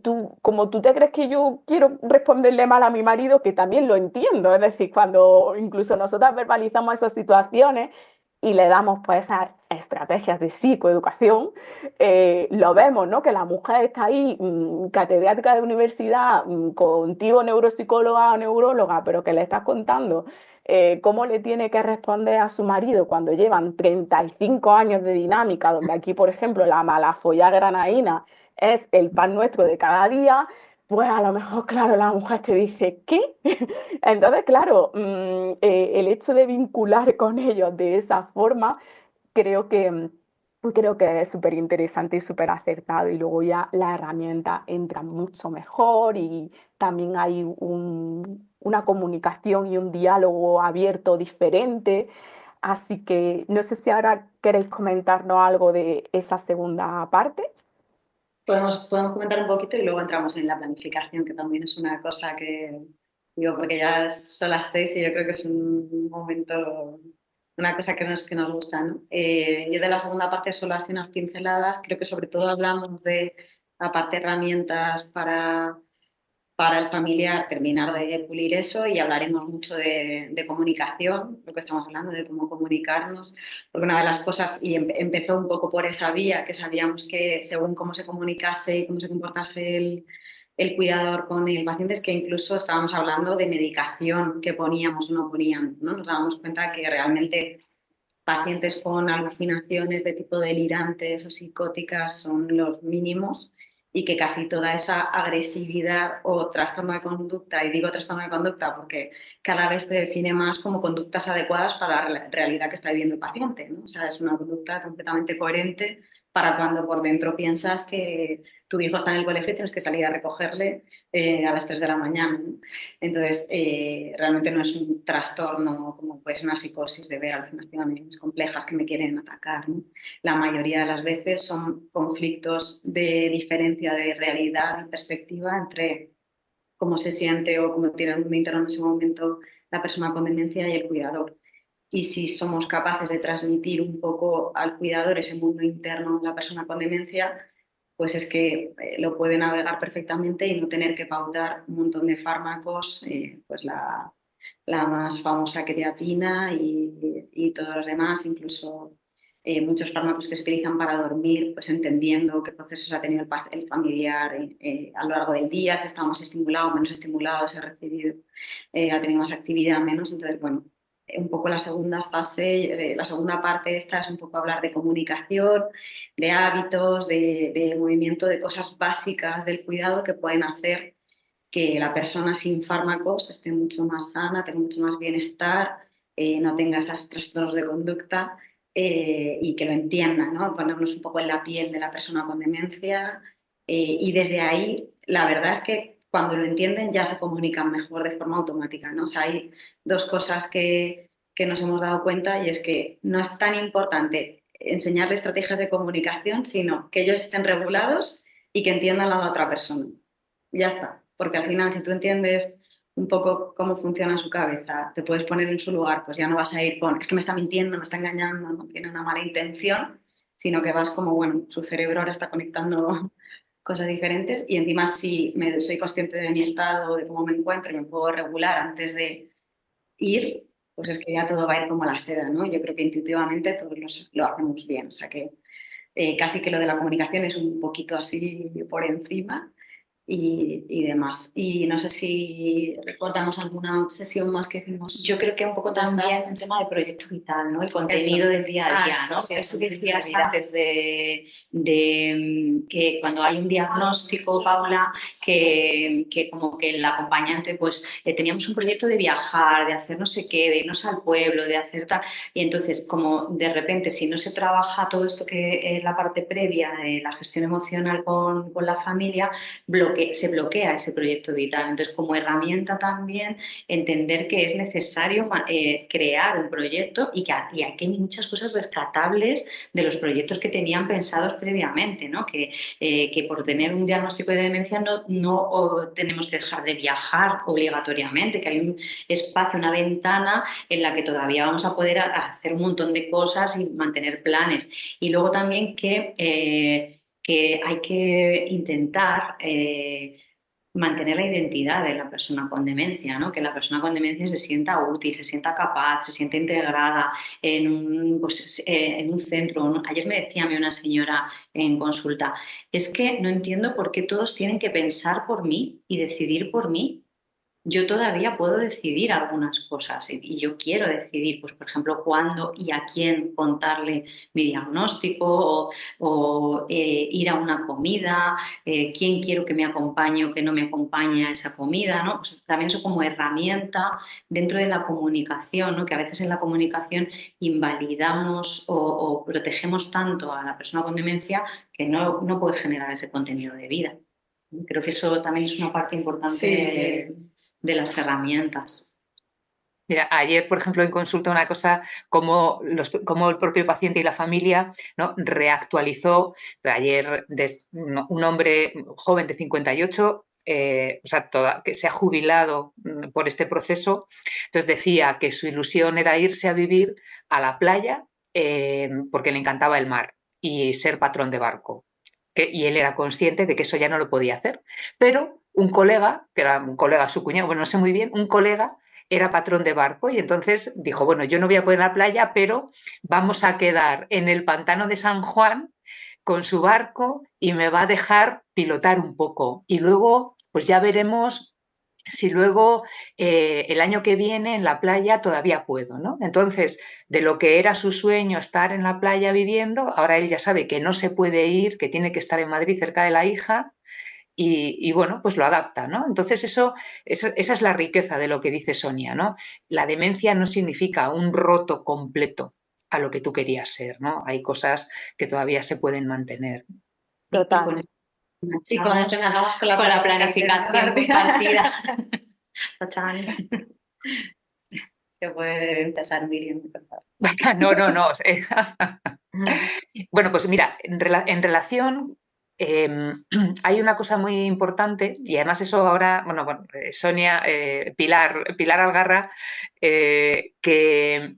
Speaker 2: tú, como tú te crees que yo quiero responderle mal a mi marido, que también lo entiendo, es decir, cuando incluso nosotras verbalizamos esas situaciones y le damos pues esas estrategias de psicoeducación, lo vemos, ¿no? Que la mujer está ahí, catedrática de universidad, contigo neuropsicóloga o neuróloga, pero que le estás contando cómo le tiene que responder a su marido cuando llevan 35 años de dinámica, donde aquí, por ejemplo, la malafolla granaína es el pan nuestro de cada día, pues a lo mejor, claro, la mujer te dice, ¿qué? Entonces, claro, el hecho de vincular con ellos de esa forma, creo que, creo que es súper interesante y súper acertado. Y luego ya la herramienta entra mucho mejor y también hay una comunicación y un diálogo abierto diferente. Así que no sé si ahora queréis comentarnos algo de esa segunda parte.
Speaker 3: Podemos comentar un poquito y luego entramos en la planificación, que también es una cosa que digo, porque ya son las 6 y yo creo que es un momento, una cosa que nos gusta, ¿no? Yo de la segunda parte solo así unas pinceladas, creo que sobre todo hablamos de, aparte, herramientas para el familiar, terminar de pulir eso y hablaremos mucho de comunicación, lo que estamos hablando, de cómo comunicarnos, porque una de las cosas, y empezó un poco por esa vía, que sabíamos que según cómo se comunicase y cómo se comportase el cuidador con el paciente, es que incluso estábamos hablando de medicación que poníamos o no poníamos, ¿no? Nos dábamos cuenta que realmente pacientes con alucinaciones de tipo delirantes o psicóticas son los mínimos y que casi toda esa agresividad o trastorno de conducta, y digo trastorno de conducta porque cada vez se define más como conductas adecuadas para la realidad que está viviendo el paciente, ¿no? O sea, es una conducta completamente coherente para cuando por dentro piensas que tu hijo está en el colegio y tienes que salir a recogerle a las 3 de la mañana, ¿no? Entonces, realmente no es un trastorno como puede ser una psicosis de ver alucinaciones complejas que me quieren atacar, ¿no? La mayoría de las veces son conflictos de diferencia de realidad y perspectiva entre cómo se siente o cómo tiene el mundo interno en ese momento la persona con demencia y el cuidador. Y si somos capaces de transmitir un poco al cuidador ese mundo interno de la persona con demencia, pues es que lo puede navegar perfectamente y no tener que pautar un montón de fármacos, pues la más famosa creatina y todos los demás, incluso muchos fármacos que se utilizan para dormir, pues entendiendo qué procesos ha tenido el familiar a lo largo del día, si está más estimulado, menos estimulado, si ha recibido, ha tenido más actividad, menos. Entonces, bueno, un poco la segunda fase, la segunda parte esta es un poco hablar de comunicación, de hábitos, de movimiento, de cosas básicas del cuidado que pueden hacer que la persona sin fármacos esté mucho más sana, tenga mucho más bienestar, no tenga esos trastornos de conducta y que lo entienda, ¿no? Ponernos un poco en la piel de la persona con demencia y desde ahí la verdad es que cuando lo entienden ya se comunican mejor de forma automática, ¿no? O sea, hay dos cosas que nos hemos dado cuenta y es que no es tan importante enseñarles estrategias de comunicación, sino que ellos estén regulados y que entiendan a la otra persona. Ya está, porque al final si tú entiendes un poco cómo funciona su cabeza, te puedes poner en su lugar, pues ya no vas a ir con, es que me está mintiendo, me está engañando, no tiene una mala intención, sino que vas como, bueno, su cerebro ahora está conectando cosas diferentes y encima si soy consciente de mi estado, de cómo me encuentro y me puedo regular antes de ir, pues es que ya todo va a ir como a la seda, ¿no? Yo creo que intuitivamente todos lo hacemos bien, o sea que casi que lo de la comunicación es un poquito así por encima y demás. Y no sé si recordamos alguna sesión más que hicimos.
Speaker 4: Yo creo que un poco también un tema de proyecto vital, ¿no? El contenido del día a día, ¿no? Esto que decías antes de que cuando hay un diagnóstico, Paula, que como que el acompañante, pues teníamos un proyecto de viajar, de hacer no sé qué, de irnos al pueblo, de hacer tal. Y entonces, como de repente, si no se trabaja todo esto que es la parte previa de la gestión emocional con la familia, se bloquea ese proyecto vital. Entonces, como herramienta también, entender que es necesario crear un proyecto y aquí hay muchas cosas rescatables de los proyectos que tenían pensados previamente, ¿no? Que por tener un diagnóstico de demencia no tenemos que dejar de viajar obligatoriamente, que hay un espacio, una ventana en la que todavía vamos a poder hacer un montón de cosas y mantener planes. Y luego también que hay que intentar mantener la identidad de la persona con demencia, ¿no? Que la persona con demencia se sienta útil, se sienta capaz, se sienta integrada en un centro. Ayer me decía a mí una señora en consulta, es que no entiendo por qué todos tienen que pensar por mí y decidir por mí. Yo todavía puedo decidir algunas cosas y yo quiero decidir, pues, por ejemplo, cuándo y a quién contarle mi diagnóstico o ir a una comida, quién quiero que me acompañe o que no me acompañe a esa comida, ¿no? Pues también eso como herramienta dentro de la comunicación, ¿no? Que a veces en la comunicación invalidamos o protegemos tanto a la persona con demencia que no puede generar ese contenido de vida. Creo que eso también es una parte importante de las herramientas.
Speaker 6: Mira, ayer, por ejemplo, en consulta una cosa como el propio paciente y la familia, ¿no? Reactualizó. Ayer un hombre joven de 58, o sea, que se ha jubilado por este proceso. Entonces decía que su ilusión era irse a vivir a la playa porque le encantaba el mar y ser patrón de barco. Y él era consciente de que eso ya no lo podía hacer. Pero un colega, que era un colega, su cuñado, bueno, no sé muy bien, un colega era patrón de barco y entonces dijo, bueno, yo no voy a poder ir a la playa, pero vamos a quedar en el pantano de San Juan con su barco y me va a dejar pilotar un poco. Y luego, pues ya veremos si luego el año que viene en la playa todavía puedo, ¿no? Entonces, de lo que era su sueño estar en la playa viviendo, ahora él ya sabe que no se puede ir, que tiene que estar en Madrid cerca de la hija y bueno, pues lo adapta, ¿no? Entonces esa es la riqueza de lo que dice Sonia, ¿no? La demencia no significa un roto completo a lo que tú querías ser, ¿no? Hay cosas que todavía se pueden mantener.
Speaker 2: Total.
Speaker 3: Y con esto enganchamos con la planificación compartida. Que puede empezar Miriam.
Speaker 6: No. Bueno, pues mira, en relación hay una cosa muy importante y además eso ahora, bueno, Sonia, Pilar Algarra, que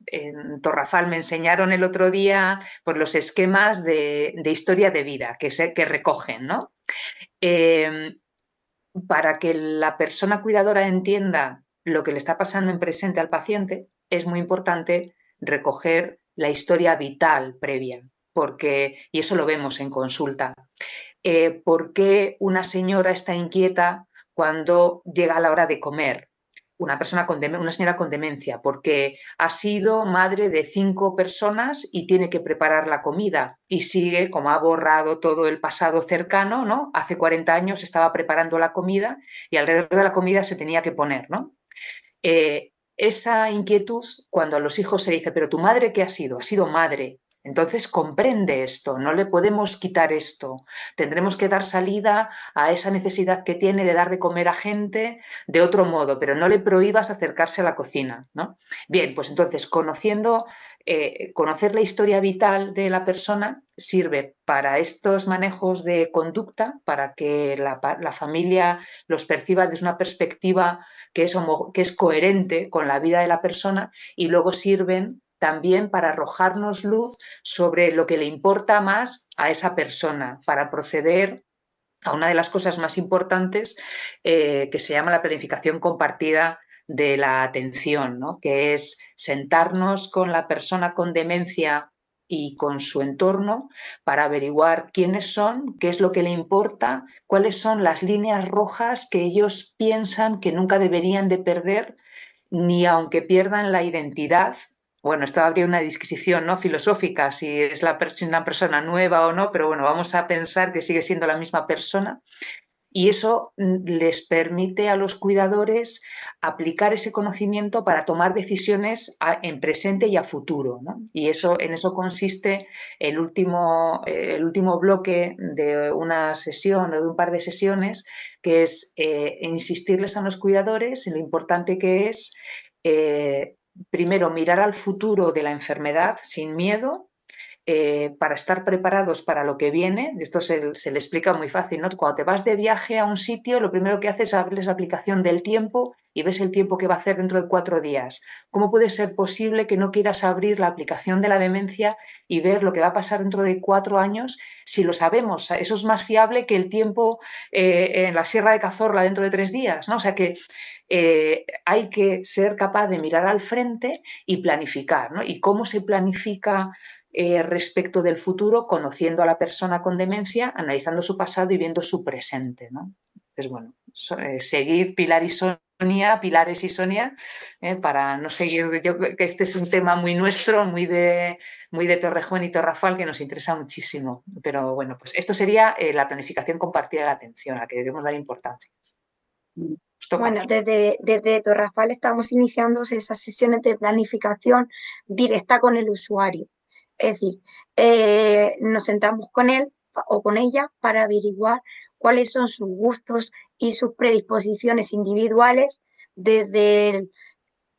Speaker 6: en Torrafal me enseñaron el otro día por los esquemas de historia de vida que recogen, ¿no? Para que la persona cuidadora entienda lo que le está pasando en presente al paciente, es muy importante recoger la historia vital previa, y eso lo vemos en consulta. ¿Por qué una señora está inquieta cuando llega la hora de comer? una señora con demencia, porque ha sido madre de 5 personas y tiene que preparar la comida y sigue, como ha borrado todo el pasado cercano, ¿no? Hace 40 años estaba preparando la comida y alrededor de la comida se tenía que poner, ¿no? Esa inquietud, cuando a los hijos se dice, pero tu madre, ¿qué ha sido? Ha sido madre. Entonces comprende esto, no le podemos quitar esto. Tendremos que dar salida a esa necesidad que tiene de dar de comer a gente de otro modo, pero no le prohíbas acercarse a la cocina, ¿no? Bien, pues entonces conocer la historia vital de la persona sirve para estos manejos de conducta, para que la familia los perciba desde una perspectiva que es coherente con la vida de la persona, y luego sirven también para arrojarnos luz sobre lo que le importa más a esa persona, para proceder a una de las cosas más importantes, que se llama la planificación compartida de la atención, ¿no? Que es sentarnos con la persona con demencia y con su entorno para averiguar quiénes son, qué es lo que le importa, cuáles son las líneas rojas que ellos piensan que nunca deberían de perder, ni aunque pierdan la identidad. Bueno, esto habría una disquisición, ¿no?, filosófica, si es una persona nueva o no, pero bueno, vamos a pensar que sigue siendo la misma persona. Y eso les permite a los cuidadores aplicar ese conocimiento para tomar decisiones en presente y a futuro, ¿no? Y en eso consiste el último bloque de una sesión o de un par de sesiones, que es insistirles a los cuidadores en lo importante que es, primero, mirar al futuro de la enfermedad sin miedo, para estar preparados para lo que viene. Esto se le explica muy fácil, ¿no? Cuando te vas de viaje a un sitio, lo primero que haces es abrirles la aplicación del tiempo y ves el tiempo que va a hacer dentro de 4 días. ¿Cómo puede ser posible que no quieras abrir la aplicación de la demencia y ver lo que va a pasar dentro de 4 años si lo sabemos? Eso es más fiable que el tiempo en la Sierra de Cazorla dentro de 3 días, ¿no? O sea que hay que ser capaz de mirar al frente y planificar, ¿no? ¿Y cómo se planifica respecto del futuro? Conociendo a la persona con demencia, analizando su pasado y viendo su presente, ¿no? Entonces, bueno, seguid Pilares y Sonia, para no seguir, yo creo que este es un tema muy nuestro, muy de Torrejón y Torrafal, que nos interesa muchísimo. Pero bueno, pues esto sería la planificación compartida de la atención, a la que debemos dar importancia.
Speaker 5: Bueno, desde Torrafal estamos iniciando esas sesiones de planificación directa con el usuario. Es decir, nos sentamos con él o con ella para averiguar cuáles son sus gustos y sus predisposiciones individuales, desde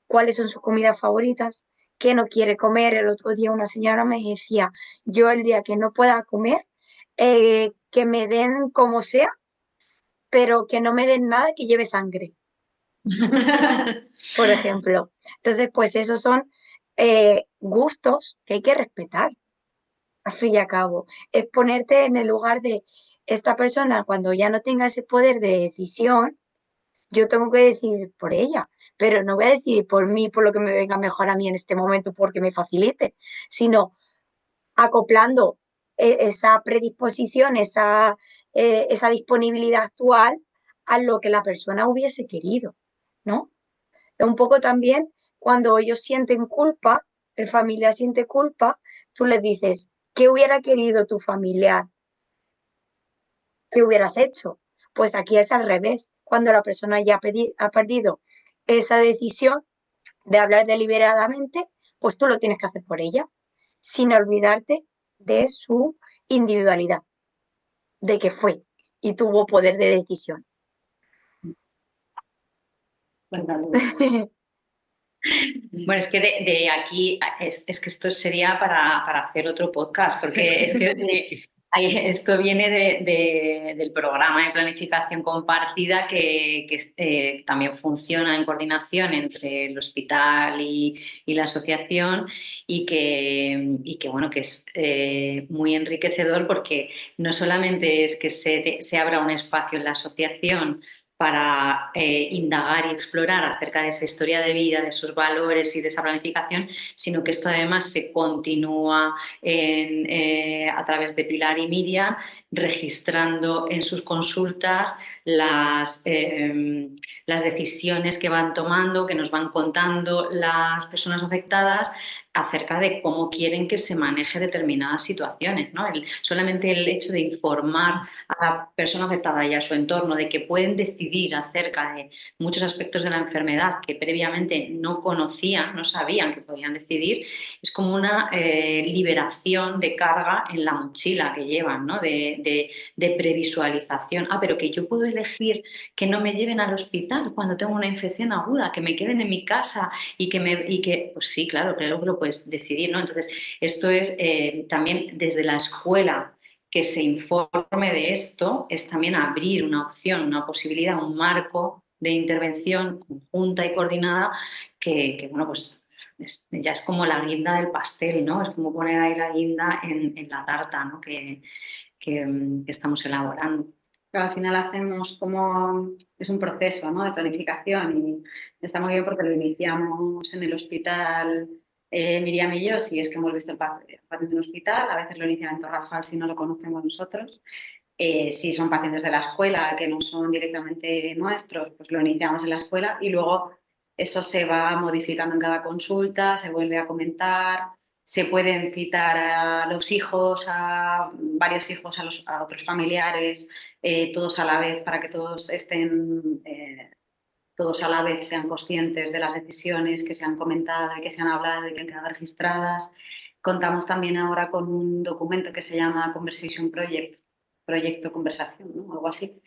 Speaker 5: cuáles son sus comidas favoritas, qué no quiere comer. El otro día una señora me decía, yo el día que no pueda comer, que me den como sea, pero que no me den nada que lleve sangre, por ejemplo. Entonces, pues esos son gustos que hay que respetar, al fin y al cabo. Es ponerte en el lugar de esta persona cuando ya no tenga ese poder de decisión. Yo tengo que decidir por ella, pero no voy a decidir por mí, por lo que me venga mejor a mí en este momento, porque me facilite, sino acoplando esa predisposición, esa disponibilidad actual a lo que la persona hubiese querido, ¿no? Un poco también cuando ellos sienten culpa, el familiar siente culpa, tú les dices, ¿qué hubiera querido tu familiar? ¿Qué hubieras hecho? Pues aquí es al revés. Cuando la persona ya ha perdido esa decisión de hablar deliberadamente, pues tú lo tienes que hacer por ella, sin olvidarte de su individualidad, de que fue y tuvo poder de decisión.
Speaker 4: Bueno, es que de aquí, es que esto sería para hacer otro podcast, porque es que esto viene del programa de planificación compartida que también funciona en coordinación entre el hospital y la asociación, y que bueno, que es muy enriquecedor, porque no solamente es que se abra un espacio en la asociación para indagar y explorar acerca de esa historia de vida, de esos valores y de esa planificación, sino que esto además se continúa a través de Pilar y Miriam, registrando en sus consultas las decisiones que van tomando, que nos van contando las personas afectadas acerca de cómo quieren que se maneje determinadas situaciones, ¿no? Solamente el hecho de informar a la persona afectada y a su entorno de que pueden decidir acerca de muchos aspectos de la enfermedad que previamente no conocían, no sabían que podían decidir, es como una liberación de carga en la mochila que llevan, ¿no? De previsualización. Ah, pero que yo puedo elegir que no me lleven al hospital cuando tengo una infección aguda, que me queden en mi casa pues sí, claro que lo puedes decidir, ¿no? Entonces, esto es también desde la escuela que se informe de esto, es también abrir una opción, una posibilidad, un marco de intervención conjunta y coordinada bueno, pues ya es como la guinda del pastel, ¿no? Es como poner ahí la guinda en la tarta, ¿no? Que estamos elaborando.
Speaker 3: Pero al final hacemos como, es un proceso, ¿no? De planificación y está muy bien porque lo iniciamos en el hospital Miriam y yo, si es que hemos visto el paciente en el hospital, a veces lo inician en Torrafal si no lo conocemos nosotros. Si son pacientes de la escuela que no son directamente nuestros, pues lo iniciamos en la escuela y luego eso se va modificando en cada consulta, se vuelve a comentar, se pueden citar a los hijos, a varios hijos, a otros familiares, todos a la vez para que todos estén, todos a la vez sean conscientes de las decisiones que se han comentado y que se han hablado y que han quedado registradas. Contamos también ahora con un documento que se llama Conversation Project, proyecto conversación, ¿no? Algo así,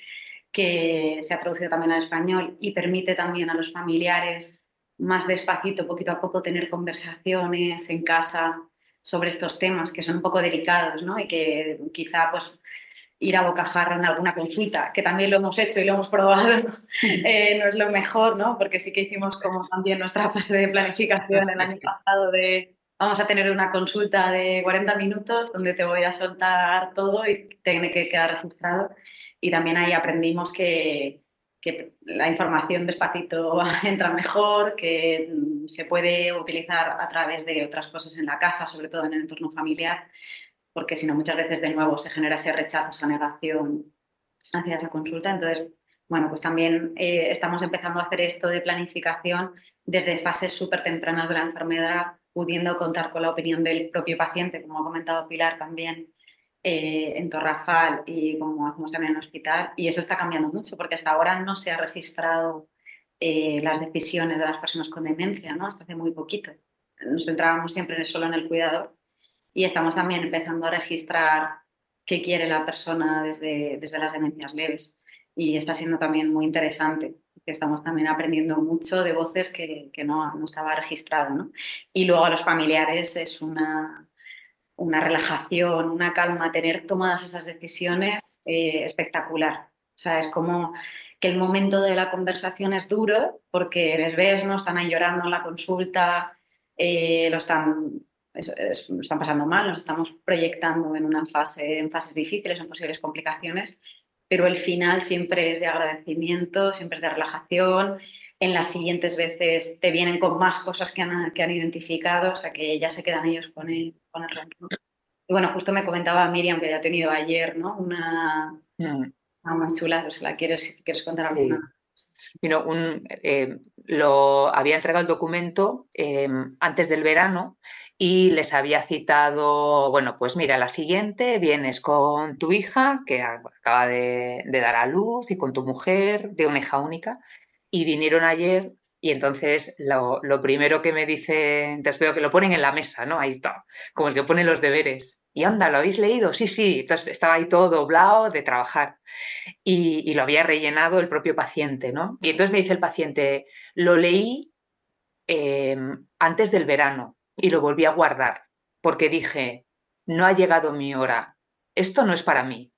Speaker 3: que se ha traducido también al español y permite también a los familiares más despacito, poquito a poco, tener conversaciones en casa sobre estos temas que son un poco delicados, ¿no? Y que quizá pues ir a bocajarro en alguna consulta, que también lo hemos hecho y lo hemos probado, no es lo mejor, ¿no? Porque sí que hicimos como también nuestra fase de planificación el año pasado de vamos a tener una consulta de 40 minutos donde te voy a soltar todo y tiene que quedar registrado. Y también ahí aprendimos que la información despacito entra mejor, que se puede utilizar a través de otras cosas en la casa, sobre todo en el entorno familiar, porque si no muchas veces de nuevo se genera ese rechazo, esa negación hacia esa consulta. Entonces, bueno, pues también estamos empezando a hacer esto de planificación desde fases súper tempranas de la enfermedad, pudiendo contar con la opinión del propio paciente, como ha comentado Pilar también, en Torrafal y como hacemos también en el hospital. Y eso está cambiando mucho porque hasta ahora no se ha registrado las decisiones de las personas con demencia, ¿no? Hasta hace muy poquito. Nos centrábamos siempre solo en el cuidador y estamos también empezando a registrar qué quiere la persona desde las demencias leves. Y está siendo también muy interesante, porque estamos también aprendiendo mucho de voces que no estaba registrado, ¿no? Y luego a los familiares es una relajación, una calma, tener tomadas esas decisiones espectacular. O sea, es como que el momento de la conversación es duro porque les ves, no están ahí llorando en la consulta, lo están pasando mal, nos estamos proyectando en fases difíciles, en posibles complicaciones, pero el final siempre es de agradecimiento, siempre es de relajación. En las siguientes veces te vienen con más cosas que han identificado, o sea que ya se quedan ellos con el resto. Y bueno, justo me comentaba Miriam que había tenido ayer, ¿no? Una muy chula, si quieres contar alguna.
Speaker 6: Sí. Mira, lo había entregado el documento antes del verano y les había citado, bueno, pues mira, la siguiente vienes con tu hija que acaba de dar a luz y con tu mujer, de una hija única, y vinieron ayer y entonces lo primero que me dicen, entonces veo que lo ponen en la mesa, ¿no? Ahí está, como el que pone los deberes. Y anda, ¿lo habéis leído? Sí, sí, entonces estaba ahí todo doblado de trabajar. Y lo había rellenado el propio paciente, ¿no? Y entonces me dice el paciente, lo leí antes del verano y lo volví a guardar porque dije, no ha llegado mi hora, esto no es para mí.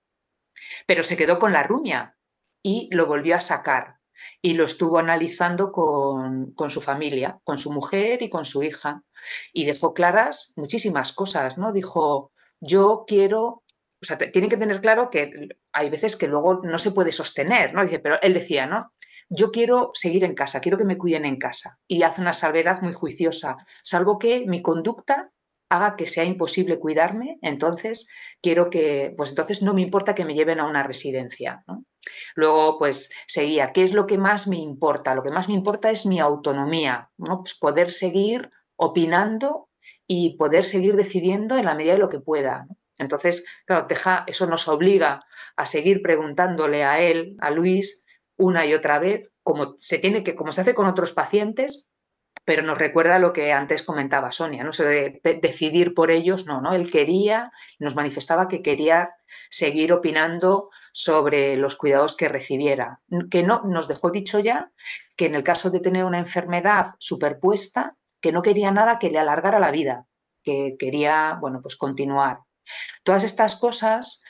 Speaker 6: Pero se quedó con la rumia y lo volvió a sacar y lo estuvo analizando con su familia, con su mujer y con su hija y dejó claras muchísimas cosas, ¿no? Dijo, yo quiero o sea, tienen que tener claro que hay veces que luego no se puede sostener, ¿no? Dice, pero él decía, ¿no? Yo quiero seguir en casa, quiero que me cuiden en casa. Y hace una salvedad muy juiciosa, salvo que mi conducta haga que sea imposible cuidarme, entonces quiero que, pues entonces no me importa que me lleven a una residencia, ¿no? Luego, pues seguía, ¿qué es lo que más me importa? Lo que más me importa es mi autonomía, ¿no? Pues poder seguir opinando y poder seguir decidiendo en la medida de lo que pueda, ¿no? Entonces, claro, eso nos obliga a seguir preguntándole a él, a Luis, una y otra vez, como se hace con otros pacientes, pero nos recuerda lo que antes comentaba Sonia, ¿no? Eso de decidir por ellos, no, él quería, nos manifestaba que quería seguir opinando sobre los cuidados que recibiera, que no, nos dejó dicho ya que en el caso de tener una enfermedad superpuesta, que no quería nada que le alargara la vida, que quería, bueno, pues continuar. Todas estas cosas,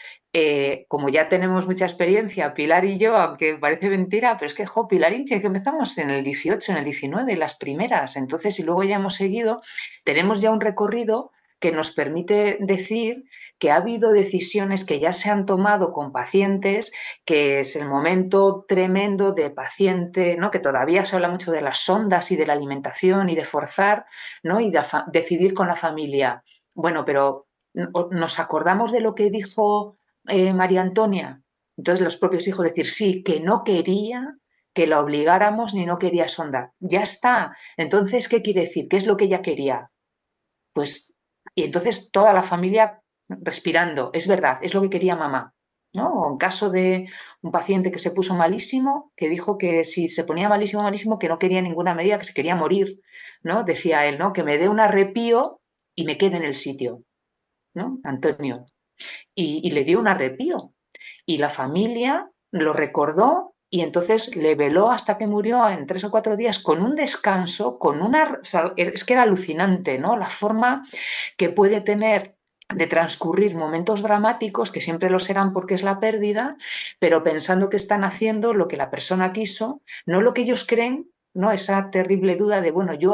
Speaker 6: como ya tenemos mucha experiencia, Pilar y yo, aunque parece mentira, pero es que, Pilar y yo, que empezamos en el 18, en el 19, las primeras, entonces, y luego ya hemos seguido, tenemos ya un recorrido que nos permite decir que ha habido decisiones que ya se han tomado con pacientes, que es el momento tremendo de paciente, ¿no? Que todavía se habla mucho de las sondas y de la alimentación y de forzar, ¿no? Y de decidir con la familia. Bueno, pero nos acordamos de lo que dijo María Antonia. Entonces los propios hijos decir, sí, que no quería que la obligáramos ni no quería sondar. Ya está. Entonces, ¿qué quiere decir? ¿Qué es lo que ella quería? Pues, y entonces toda la familia respirando. Es verdad, es lo que quería mamá, ¿no? O en caso de un paciente que se puso malísimo, que dijo que si se ponía malísimo, malísimo, que no quería ninguna medida, que se quería morir, ¿no? Decía él, ¿no? Que me dé un arrepío y me quede en el sitio, ¿no? Antonio. Y le dio un arrepío. Y la familia lo recordó y entonces le veló hasta que murió en 3 o 4 días con un descanso, o sea, es que era alucinante, ¿no? La forma que puede tener de transcurrir momentos dramáticos, que siempre lo serán porque es la pérdida, pero pensando que están haciendo lo que la persona quiso, no lo que ellos creen, ¿no? Esa terrible duda de, bueno, yo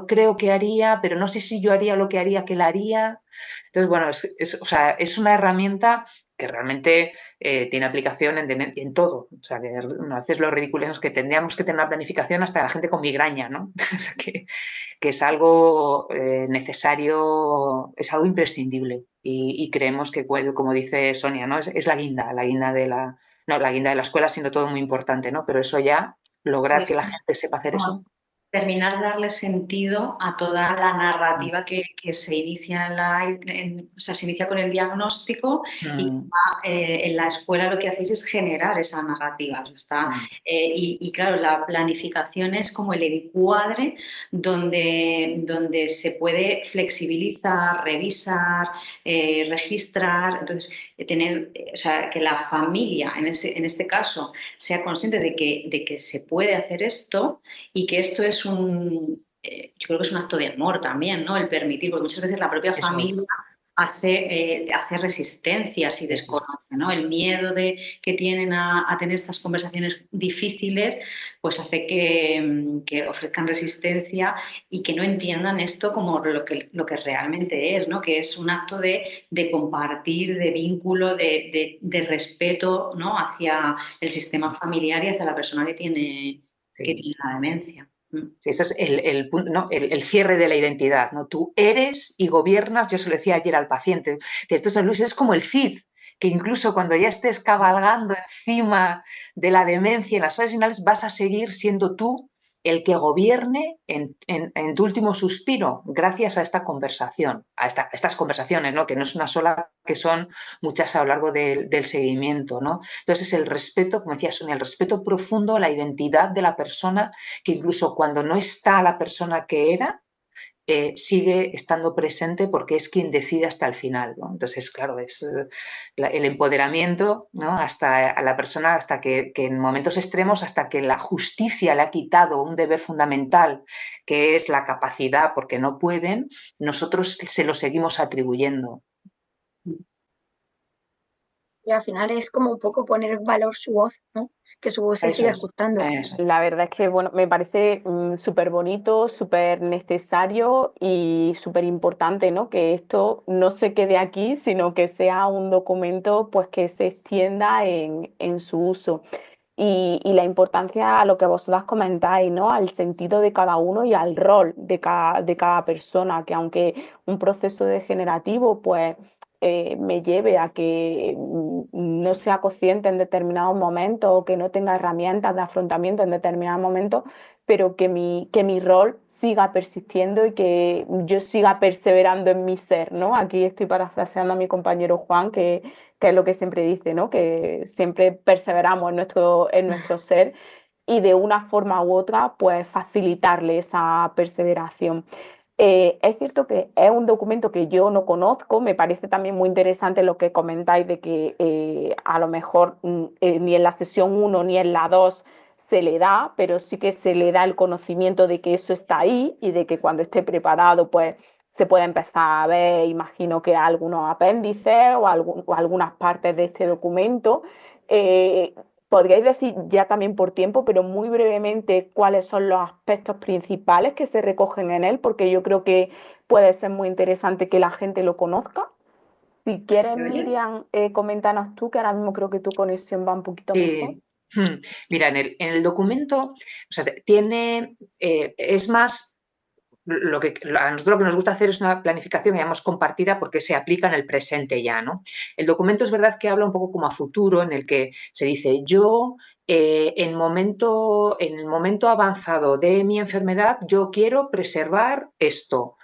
Speaker 6: creo que haría, pero no sé si yo haría lo que haría que la haría. Entonces, bueno, o sea, es una herramienta que realmente tiene aplicación en todo. O sea, que a veces lo ridículo es que tendríamos que tener una planificación hasta la gente con migraña, ¿no? O sea, que es algo necesario, es algo imprescindible. Y creemos que, como dice Sonia, ¿no? Es la guinda de la... No, la guinda de la escuela, siendo todo muy importante, ¿no? Pero eso ya, lograr que la gente sepa hacer eso.
Speaker 4: Terminar de darle sentido a toda la narrativa que se inicia o sea, se inicia con el diagnóstico y en la escuela lo que hacéis es generar esa narrativa. O sea, y claro, la planificación es como el encuadre donde se puede flexibilizar, revisar, registrar. Entonces, o sea, que la familia, en este caso, sea consciente de que se puede hacer esto y que esto es yo creo que es un acto de amor también, ¿no? El permitir, porque muchas veces la propia familia hace resistencias y desconoce, ¿no? El miedo que tienen a tener estas conversaciones difíciles, pues hace que ofrezcan resistencia y que no entiendan esto como lo que realmente es, ¿no? Que es un acto de compartir, de vínculo, de respeto, ¿no? Hacia el sistema familiar y hacia la persona que tiene la demencia.
Speaker 6: Sí, eso es el punto, ¿no? El cierre de la identidad, ¿no? Tú eres y gobiernas, yo se lo decía ayer al paciente, esto es, Luis, es como el Cid, que incluso cuando ya estés cabalgando encima de la demencia en las fases finales vas a seguir siendo tú el que gobierne en tu último suspiro, gracias a esta conversación, a estas conversaciones, ¿no? Que no es una sola, que son muchas a lo largo del seguimiento, ¿no? Entonces el respeto, como decía Sonia, el respeto profundo a la identidad de la persona, que incluso cuando no está la persona que era, sigue estando presente porque es quien decide hasta el final, ¿no? Entonces, claro, es el empoderamiento, ¿no? Hasta a la persona, hasta que en momentos extremos, hasta que la justicia le ha quitado un deber fundamental, que es la capacidad, porque no pueden, nosotros se lo seguimos atribuyendo.
Speaker 5: Y al final es como un poco poner en valor su voz, ¿no? Que su voz se
Speaker 6: Eso
Speaker 5: siga
Speaker 6: es,
Speaker 5: escuchando.
Speaker 6: eso es.
Speaker 2: La verdad es que bueno, me parece súper bonito, súper necesario y súper importante, ¿no? Que esto no se quede aquí, sino que sea un documento pues, que se extienda en su uso. Y la importancia a lo que vosotras comentáis, ¿no? Al sentido de cada uno y al rol de cada persona, que aunque un proceso degenerativo, pues me lleve a que no sea consciente en determinados momentos o que no tenga herramientas de afrontamiento en determinados momentos, pero que mi rol siga persistiendo y que yo siga perseverando en mi ser, ¿no? Aquí estoy parafraseando a mi compañero Juan, que es lo que siempre dice, ¿no? Que siempre perseveramos en nuestro ser y de una forma u otra, pues facilitarle esa perseveración. Es cierto que es un documento que yo no conozco, me parece también muy interesante lo que comentáis de que a lo mejor ni en la sesión uno ni en la 2 se le da, pero sí que se le da el conocimiento de que eso está ahí y de que cuando esté preparado, pues se puede empezar a ver, imagino que algunos apéndices o algunas partes de este documento. Eh, ¿Podríais decir ya también por tiempo, pero muy brevemente, cuáles son los aspectos principales que se recogen en él? Porque yo creo que puede ser muy interesante que la gente lo conozca. Si quieres,
Speaker 3: ¿Me oye?
Speaker 2: Miriam, coméntanos tú, que ahora mismo creo que tu conexión va un poquito mejor.
Speaker 6: Sí. Mira, en el documento, o sea, tiene, es más, a nosotros lo que nos gusta hacer es una planificación, digamos, compartida porque se aplica en el presente ya, ¿no? El documento es verdad que habla un poco como a futuro, en el que se dice, yo en el momento avanzado de mi enfermedad, yo quiero preservar esto.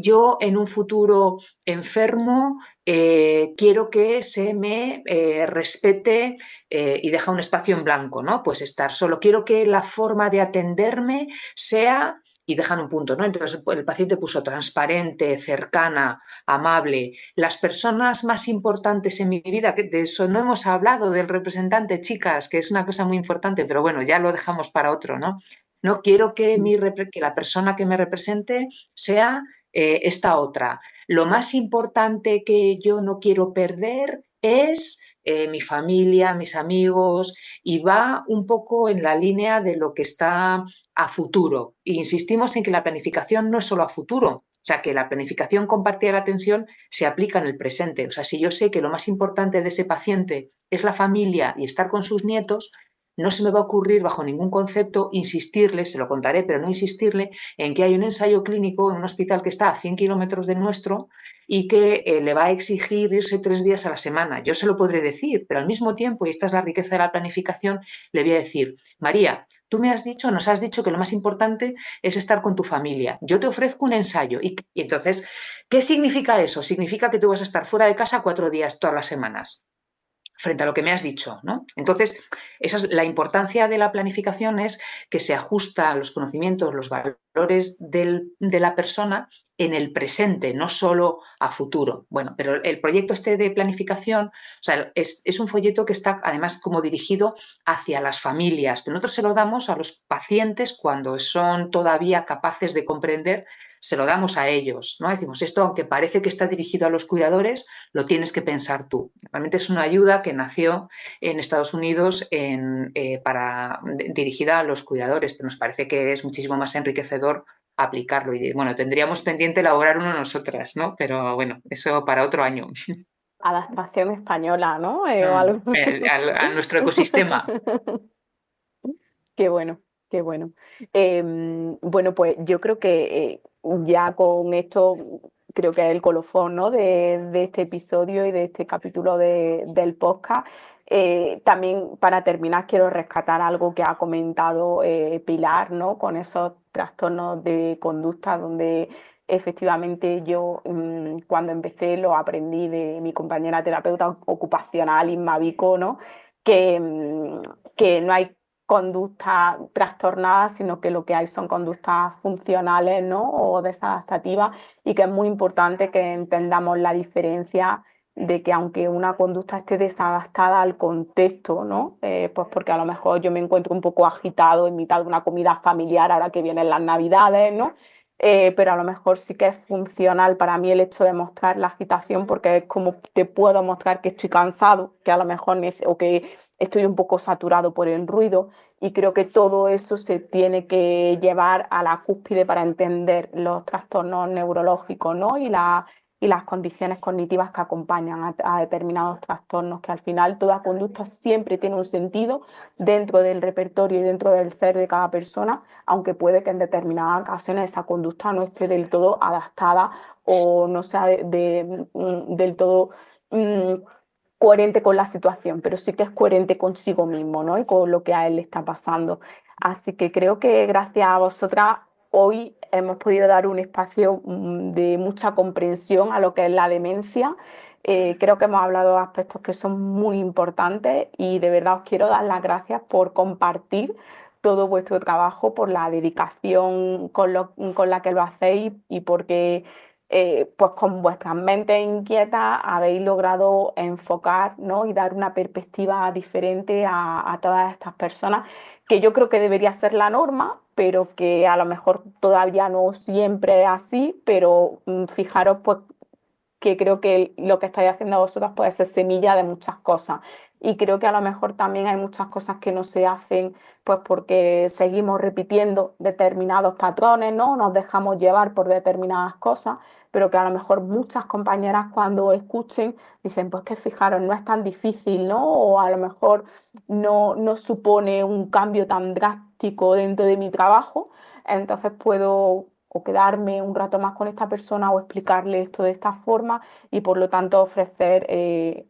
Speaker 6: Yo en un futuro enfermo quiero que se me respete y deja un espacio en blanco, ¿no? Pues estar solo. Quiero que la forma de atenderme sea y dejan un punto, ¿no? Entonces el paciente puso transparente, cercana, amable. Las personas más importantes en mi vida, que de eso no hemos hablado, del representante, chicas, que es una cosa muy importante, pero bueno, ya lo dejamos para otro, ¿no? No quiero que, que la persona que me represente sea esta otra. Lo más importante que yo no quiero perder es mi familia, mis amigos, y va un poco en la línea de lo que está a futuro. E insistimos en que la planificación no es solo a futuro, o sea, que la planificación compartida de la atención se aplica en el presente. O sea, si yo sé que lo más importante de ese paciente es la familia y estar con sus nietos, no se me va a ocurrir bajo ningún concepto insistirle, se lo contaré, pero no insistirle en que hay un ensayo clínico en un hospital que está a 100 kilómetros de nuestro y que le va a exigir irse 3 días a la semana. Yo se lo podré decir, pero al mismo tiempo, y esta es la riqueza de la planificación, le voy a decir, María, tú nos has dicho que lo más importante es estar con tu familia. Yo te ofrezco un ensayo. Y entonces, ¿qué significa eso? Significa que tú vas a estar fuera de casa 4 días todas las semanas frente a lo que me has dicho, ¿no? Entonces, esa es la importancia de la planificación, es que se ajusta a los conocimientos, los valores de la persona en el presente, no solo a futuro. Bueno, pero el proyecto este de planificación, o sea, es un folleto que está además como dirigido hacia las familias, pero nosotros se lo damos a los pacientes cuando son todavía capaces de comprender, se lo damos a ellos, ¿no? Decimos, esto, aunque parece que está dirigido a los cuidadores, lo tienes que pensar tú. Realmente es una ayuda que nació en Estados Unidos dirigida a los cuidadores, pero nos parece que es muchísimo más enriquecedor aplicarlo. Y bueno, tendríamos pendiente elaborar uno nosotras, ¿no? Pero bueno, eso para otro año.
Speaker 2: Adaptación española, ¿no? O algo.
Speaker 6: A nuestro ecosistema.
Speaker 2: Qué bueno, qué bueno. Bueno, pues yo creo que ya con esto creo que es el colofón, ¿no? de este episodio y de este capítulo del podcast. También para terminar quiero rescatar algo que ha comentado Pilar, ¿no? Con esos trastornos de conducta donde efectivamente yo cuando empecé lo aprendí de mi compañera terapeuta ocupacional, Inma Vico, ¿no? Que no hay conductas trastornadas, sino que lo que hay son conductas funcionales, ¿no? O desadaptativas, y que es muy importante que entendamos la diferencia de que aunque una conducta esté desadaptada al contexto, ¿no? Pues porque a lo mejor yo me encuentro un poco agitado en mitad de una comida familiar ahora que vienen las Navidades, ¿no? pero a lo mejor sí que es funcional para mí el hecho de mostrar la agitación, porque es como te puedo mostrar que estoy cansado, que a lo mejor o que estoy un poco saturado por el ruido, y creo que todo eso se tiene que llevar a la cúspide para entender los trastornos neurológicos, ¿no? Y las condiciones cognitivas que acompañan a determinados trastornos, que al final toda conducta siempre tiene un sentido dentro del repertorio y dentro del ser de cada persona, aunque puede que en determinadas ocasiones esa conducta no esté del todo adaptada o no sea del todo coherente con la situación, pero sí que es coherente consigo mismo, ¿no? Y con lo que a él le está pasando. Así que creo que gracias a vosotras hoy hemos podido dar un espacio de mucha comprensión a lo que es la demencia. Creo que hemos hablado de aspectos que son muy importantes y de verdad os quiero dar las gracias por compartir todo vuestro trabajo, por la dedicación con la que lo hacéis y porque pues con vuestras mentes inquietas habéis logrado enfocar, ¿no? Y dar una perspectiva diferente a todas estas personas, que yo creo que debería ser la norma, pero que a lo mejor todavía no siempre es así, pero fijaros pues que creo que lo que estáis haciendo vosotras puede ser semilla de muchas cosas. Y creo que a lo mejor también hay muchas cosas que no se hacen pues porque seguimos repitiendo determinados patrones, ¿no? Nos dejamos llevar por determinadas cosas, pero que a lo mejor muchas compañeras cuando escuchen dicen, pues que fijaros, no es tan difícil, ¿no? O a lo mejor no supone un cambio tan drástico dentro de mi trabajo, entonces puedo o quedarme un rato más con esta persona o explicarle esto de esta forma y por lo tanto ofrecer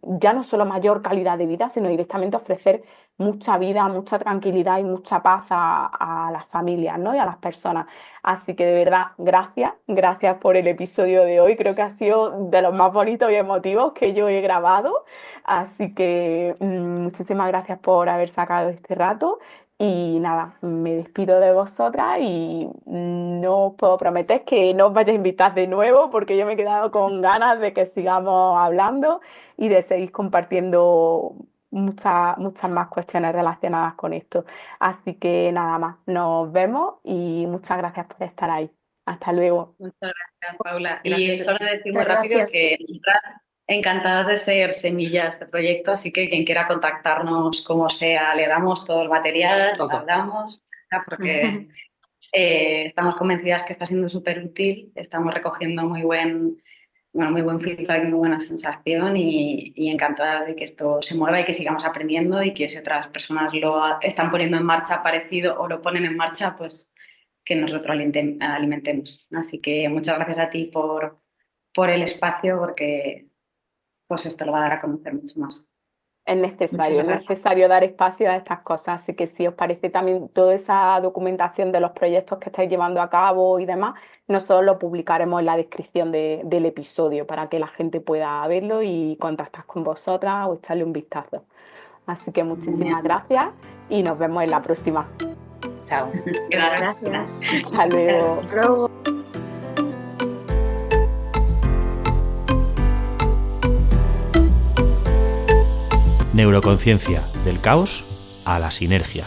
Speaker 2: ya no solo mayor calidad de vida, sino directamente ofrecer mucha vida, mucha tranquilidad y mucha paz a las familias, ¿no? Y a las personas. Así que de verdad, gracias por el episodio de hoy. Creo que ha sido de los más bonitos y emotivos que yo he grabado. Así que muchísimas gracias por haber sacado este rato. Y nada, me despido de vosotras y no os puedo prometer que no os vaya a invitar de nuevo porque yo me he quedado con ganas de que sigamos hablando y de seguir compartiendo muchas más cuestiones relacionadas con esto. Así que nada más, nos vemos y muchas gracias por estar ahí. Hasta luego.
Speaker 3: Muchas gracias, Paula.
Speaker 4: Gracias.
Speaker 3: Y solo decir muy
Speaker 5: Muchas
Speaker 3: rápido
Speaker 5: gracias.
Speaker 3: que encantadas de ser semilla de este proyecto, así que quien quiera contactarnos como sea, le damos todo el material,
Speaker 6: Todo.
Speaker 3: hablamos, porque estamos convencidas que está siendo súper útil, estamos recogiendo muy buen feedback, muy buena sensación y encantada de que esto se mueva y que sigamos aprendiendo y que si otras personas lo están poniendo en marcha parecido o lo ponen en marcha, pues que nos retroalimentemos. Así que muchas gracias a ti por el espacio porque pues esto lo va a dar a conocer mucho más.
Speaker 2: Es
Speaker 5: Muchas gracias.
Speaker 2: necesario dar espacio a estas cosas, así que si os parece también toda esa documentación de los proyectos que estáis llevando a cabo y demás, nosotros lo publicaremos en la descripción del episodio para que la gente pueda verlo y contactar con vosotras o echarle un vistazo. Así que muchísimas gracias y nos vemos en la próxima.
Speaker 6: Chao.
Speaker 5: Gracias.
Speaker 2: Hasta luego.
Speaker 5: Hasta luego.
Speaker 1: Neuroconciencia, del caos a la sinergia.